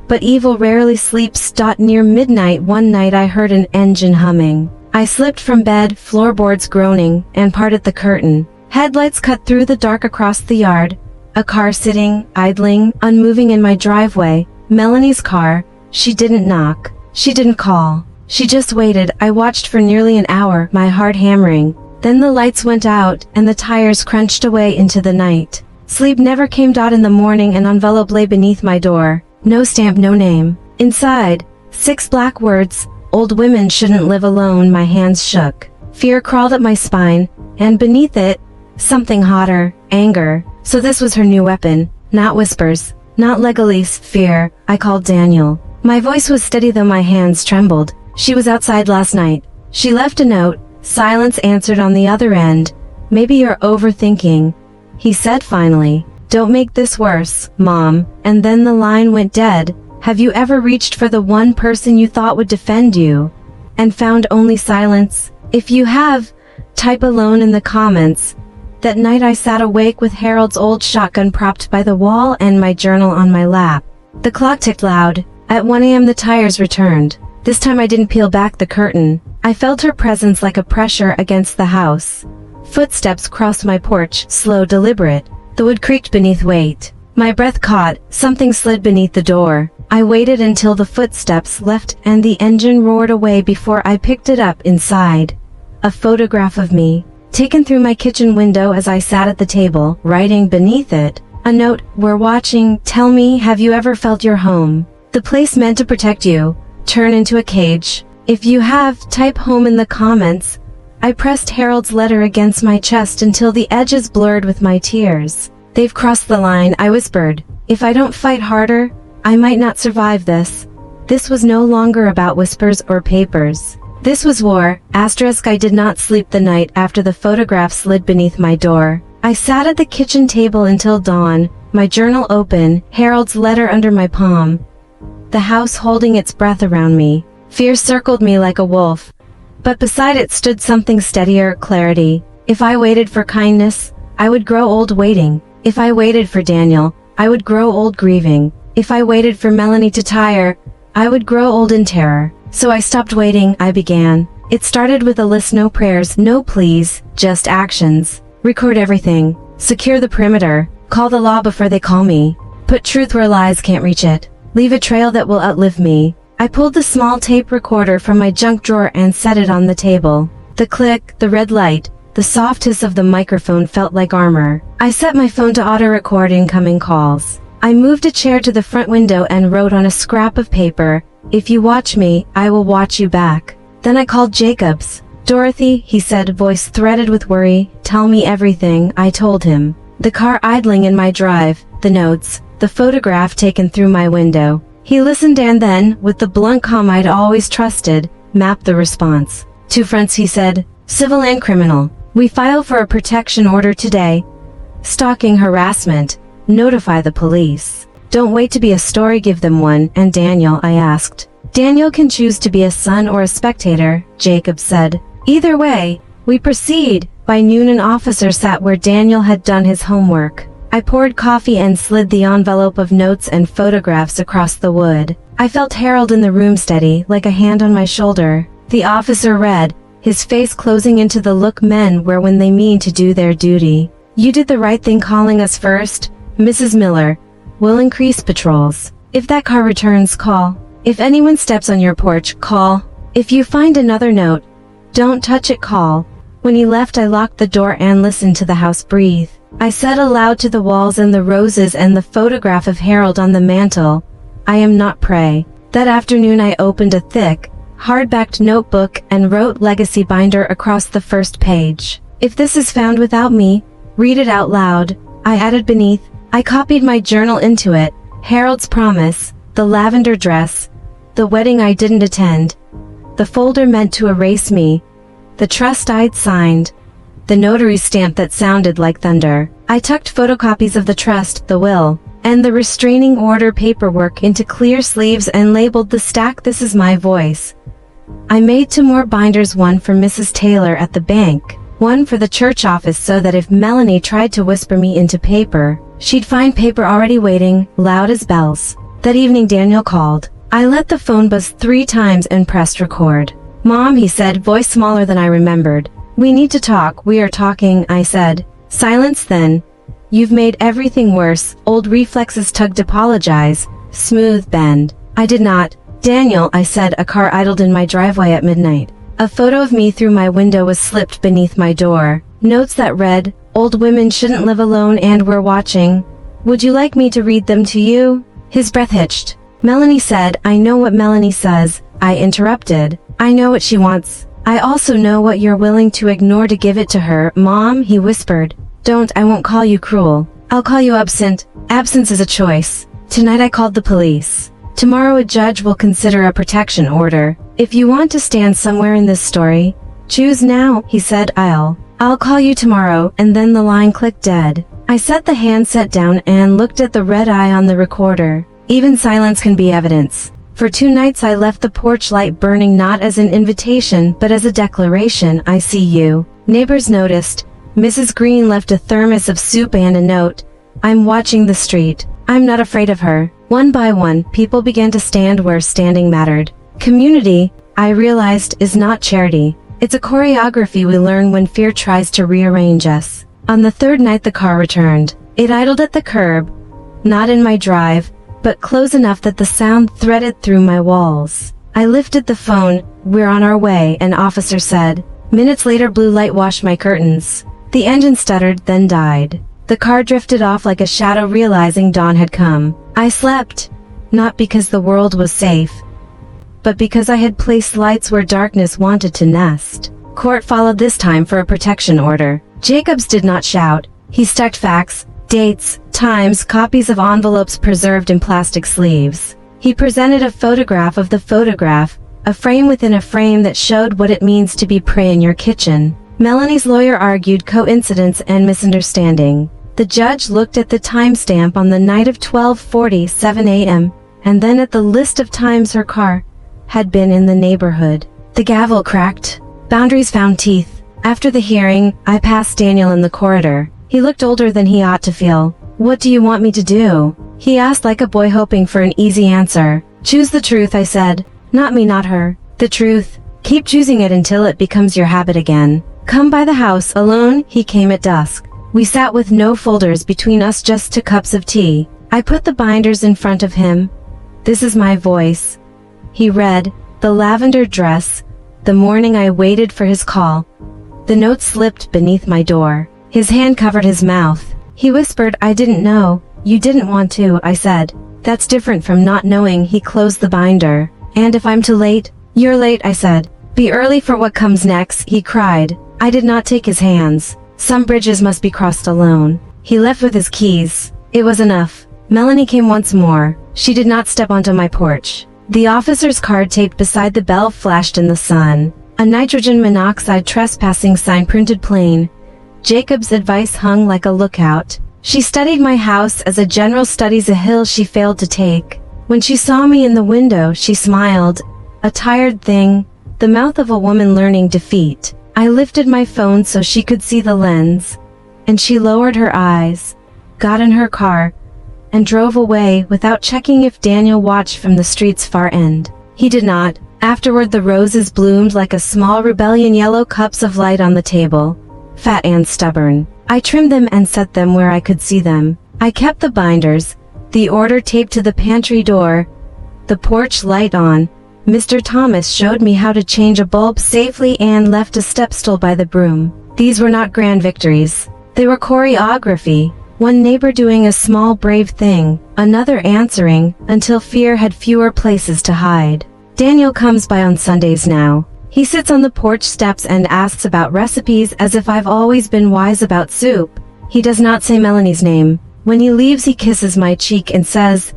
But evil rarely sleeps. Near midnight one night I heard an engine humming. I slipped from bed, floorboards groaning, and parted the curtain. Headlights cut through the dark across the yard. A car sitting, idling, unmoving in my driveway. Melanie's car. She didn't knock. She didn't call. She just waited. I watched for nearly an hour, my heart hammering. Then the lights went out, and the tires crunched away into the night. Sleep never came. In the morning an envelope lay beneath my door. No stamp, no name. Inside, 6 black words, "Old women shouldn't live alone." My hands shook. Fear crawled up my spine, and beneath it, something hotter, anger. So this was her new weapon. Not whispers, not legalese, fear. I called Daniel. My voice was steady though my hands trembled. She was outside last night. She left a note. Silence answered on the other end. "Maybe you're overthinking," he said finally. "Don't make this worse, Mom." And then the line went dead. "Have you ever reached for the one person you thought would defend you and found only silence? If you have, type alone in the comments." That night I sat awake with Harold's old shotgun propped by the wall and my journal on my lap. The clock ticked loud. At 1 a.m. the tires returned. This time I didn't peel back the curtain. I felt her presence like a pressure against the house. Footsteps crossed my porch, slow, deliberate. The wood creaked beneath weight. My breath caught. Something slid beneath the door. I waited until the footsteps left and the engine roared away before I picked it up. Inside, a photograph of me, taken through my kitchen window as I sat at the table, writing beneath it. A note: "We're watching. Tell me, have you ever felt your home, the place meant to protect you, turn into a cage? If you have, type home in the comments." I pressed Harold's letter against my chest until the edges blurred with my tears. "They've crossed the line," I whispered. "If I don't fight harder, I might not survive this." This was no longer about whispers or papers. This was war. I did not sleep the night after the photograph slid beneath my door. I sat at the kitchen table until dawn, my journal open, Harold's letter under my palm. The house holding its breath around me. Fear circled me like a wolf. But beside it stood something steadier, clarity. If I waited for kindness, I would grow old waiting. If I waited for Daniel, I would grow old grieving. If I waited for Melanie to tire, I would grow old in terror. So I stopped waiting. I began. It started with a list: no prayers, no pleas, just actions. Record everything. Secure the perimeter. Call the law before they call me. Put truth where lies can't reach it. Leave a trail that will outlive me. I pulled the small tape recorder from my junk drawer and set it on the table. The click, the red light, the soft hiss of the microphone felt like armor. I set my phone to auto-record incoming calls. I moved a chair to the front window and wrote on a scrap of paper, "If you watch me, I will watch you back." Then I called Jacobs. "Dorothy," he said, voice threaded with worry, "tell me everything." I told him. The car idling in my drive, the notes, the photograph taken through my window. He listened and then, with the blunt calm I'd always trusted, mapped the response. "2 fronts," he said, "civil and criminal. We file for a protection order today. Stalking, harassment. Notify the police. Don't wait to be a story, give them one." "And Daniel?" I asked. "Daniel can choose to be a son or a spectator," Jacob said. "Either way, we proceed." By noon an officer sat where Daniel had done his homework. I poured coffee and slid the envelope of notes and photographs across the wood. I felt Harold in the room, steady, like a hand on my shoulder. The officer read, his face closing into the look men wear when they mean to do their duty. "You did the right thing calling us first, Mrs. Miller. We'll increase patrols. If that car returns, call. If anyone steps on your porch, call. If you find another note, don't touch it, call." When he left, I locked the door and listened to the house breathe. I said aloud to the walls and the roses and the photograph of Harold on the mantel, "I am not prey." That afternoon I opened a thick, hardbacked notebook and wrote legacy binder across the first page. "If this is found without me, read it out loud." I added beneath. I copied my journal into it. Harold's promise, the lavender dress, the wedding I didn't attend, the folder meant to erase me, the trust I'd signed, the notary stamp that sounded like thunder. I tucked photocopies of the trust, the will, and the restraining order paperwork into clear sleeves and labeled the stack, "This is my voice." I made 2 more binders, one for Mrs. Taylor at the bank, one for the church office so that if Melanie tried to whisper me into paper, she'd find paper already waiting, loud as bells. That evening Daniel called. I let the phone buzz 3 times and pressed record. "Mom," he said, voice smaller than I remembered. "We need to talk." "We are talking," I said. Silence then. "You've made everything worse." Old reflexes tugged apologize. Smooth bend. I did not. "Daniel," I said, a car idled in my driveway at midnight. A photo of me through my window was slipped beneath my door. Notes that read, "Old women shouldn't live alone and we're watching. Would you like me to read them to you?" His breath hitched. "Melanie said." "I know what Melanie says," I interrupted. "I know what she wants. I also know what you're willing to ignore to give it to her." "Mom," he whispered. "Don't. I won't call you cruel. I'll call you absent. Absence is a choice." Tonight I called the police. Tomorrow a judge will consider a protection order. "If you want to stand somewhere in this story, choose now," he said. I'll call you tomorrow," and then the line clicked dead. I set the handset down and looked at the red eye on the recorder. Even silence can be evidence. For 2 nights I left the porch light burning not as an invitation but as a declaration. "I see you." Neighbors noticed. Mrs. Green left a thermos of soup and a note. "I'm watching the street. I'm not afraid of her." One by one, people began to stand where standing mattered. Community, I realized, is not charity. It's a choreography we learn when fear tries to rearrange us. On the 3rd night the car returned. It idled at the curb, not in my drive, but close enough that the sound threaded through my walls. I lifted the phone. "We're on our way," an officer said. Minutes later blue light washed my curtains. The engine stuttered, then died. The car drifted off like a shadow, realizing dawn had come. I slept, not because the world was safe, but because I had placed lights where darkness wanted to nest. Court followed this time for a protection order. Jacobs did not shout. He stuck facts, dates, times, copies of envelopes preserved in plastic sleeves. He presented a photograph of the photograph, a frame within a frame that showed what it means to be prey in your kitchen. Melanie's lawyer argued coincidence and misunderstanding. The judge looked at the timestamp on the night of 12:47 a.m., and then at the list of times her car had been in the neighborhood. The gavel cracked. Boundaries found teeth. After the hearing, I passed Daniel in the corridor. He looked older than he ought to feel. "What do you want me to do?" he asked like a boy hoping for an easy answer. "Choose the truth," I said. "Not me, not her. The truth. Keep choosing it until it becomes your habit again. Come by the house alone." He came at dusk. We sat with no folders between us, just 2 cups of tea. I put the binders in front of him. "This is my voice," he read. "The lavender dress. The morning I waited for his call." The note slipped beneath my door. His hand covered his mouth. He whispered, "I didn't know. You didn't want to," I said. "That's different from not knowing." He closed the binder. "And if I'm too late?" "You're late," I said. "Be early for what comes next," he cried. I did not take his hands. Some bridges must be crossed alone. He left with his keys. It was enough. Melanie came once more. She did not step onto my porch. The officer's card taped beside the bell flashed in the sun. A nitrogen monoxide trespassing sign printed plain. Jacob's advice hung like a lookout. She studied my house as a general studies a hill she failed to take. When she saw me in the window, she smiled. A tired thing, the mouth of a woman learning defeat. I lifted my phone so she could see the lens, and she lowered her eyes, got in her car, and drove away without checking if Daniel watched from the street's far end. He did not. Afterward the roses bloomed like a small rebellion, yellow cups of light on the table, fat and stubborn. I trimmed them and set them where I could see them. I kept the binders, the order taped to the pantry door, the porch light on. Mr. Thomas showed me how to change a bulb safely and left a step stool by the broom. These were not grand victories. They were choreography. One neighbor doing a small brave thing, another answering, until fear had fewer places to hide. Daniel comes by on Sundays now. He sits on the porch steps and asks about recipes as if I've always been wise about soup. He does not say Melanie's name. When he leaves he kisses my cheek and says,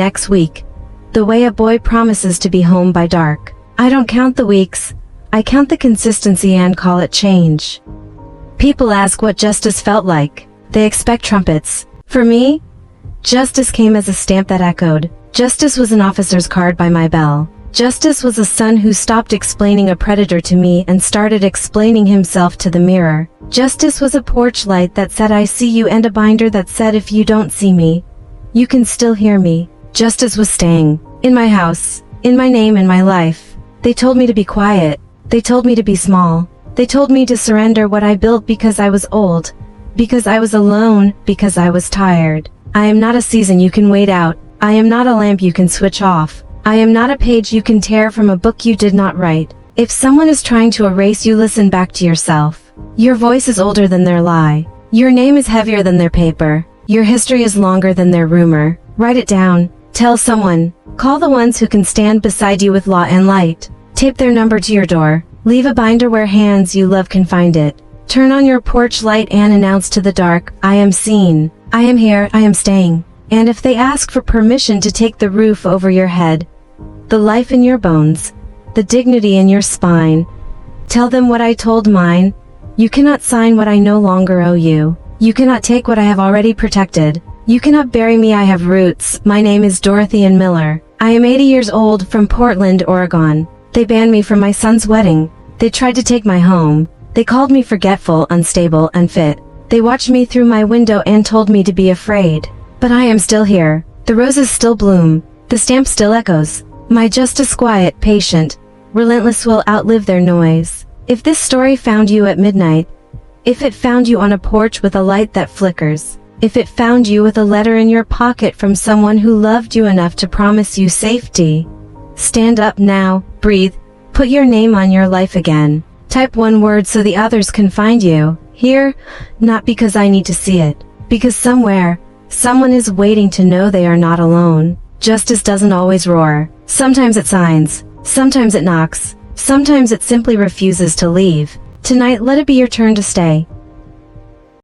"Next week." The way a boy promises to be home by dark. I don't count the weeks. I count the consistency and call it change. People ask what justice felt like. They expect trumpets. For me, justice came as a stamp that echoed. Justice was an officer's card by my bell. Justice was a son who stopped explaining a predator to me and started explaining himself to the mirror. Justice was a porch light that said I see you and a binder that said if you don't see me, you can still hear me. Justice was staying in my house, in my name and my life. They told me to be quiet. They told me to be small. They told me to surrender what I built because I was old, because I was alone, because I was tired. I am not a season you can wait out. I am not a lamp you can switch off. I am not a page you can tear from a book you did not write. If someone is trying to erase you, listen back to yourself. Your voice is older than their lie. Your name is heavier than their paper. Your history is longer than their rumor. Write it down. Tell someone. Call the ones who can stand beside you with law and light. Tape their number to your door. Leave a binder where hands you love can find it. Turn on your porch light and announce to the dark, I am seen. I am here, I am staying. And if they ask for permission to take the roof over your head, the life in your bones, the dignity in your spine, tell them what I told mine. You cannot sign what I no longer owe you. You cannot take what I have already protected. You cannot bury me, I have roots. My name is Dorothy Ann Miller. I am 80 years old, from Portland, Oregon. They banned me from my son's wedding. They tried to take my home. They called me forgetful, unstable, unfit. They watched me through my window and told me to be afraid. But I am still here. The roses still bloom. The stamp still echoes. My justice, quiet, patient, relentless, will outlive their noise. If this story found you at midnight, if it found you on a porch with a light that flickers, if it found you with a letter in your pocket from someone who loved you enough to promise you safety, stand up now, breathe, put your name on your life again. Type one word so the others can find you. Here, not because I need to see it, because somewhere, someone is waiting to know they are not alone. Justice doesn't always roar. Sometimes it signs. Sometimes it knocks. Sometimes it simply refuses to leave. Tonight, let it be your turn to stay.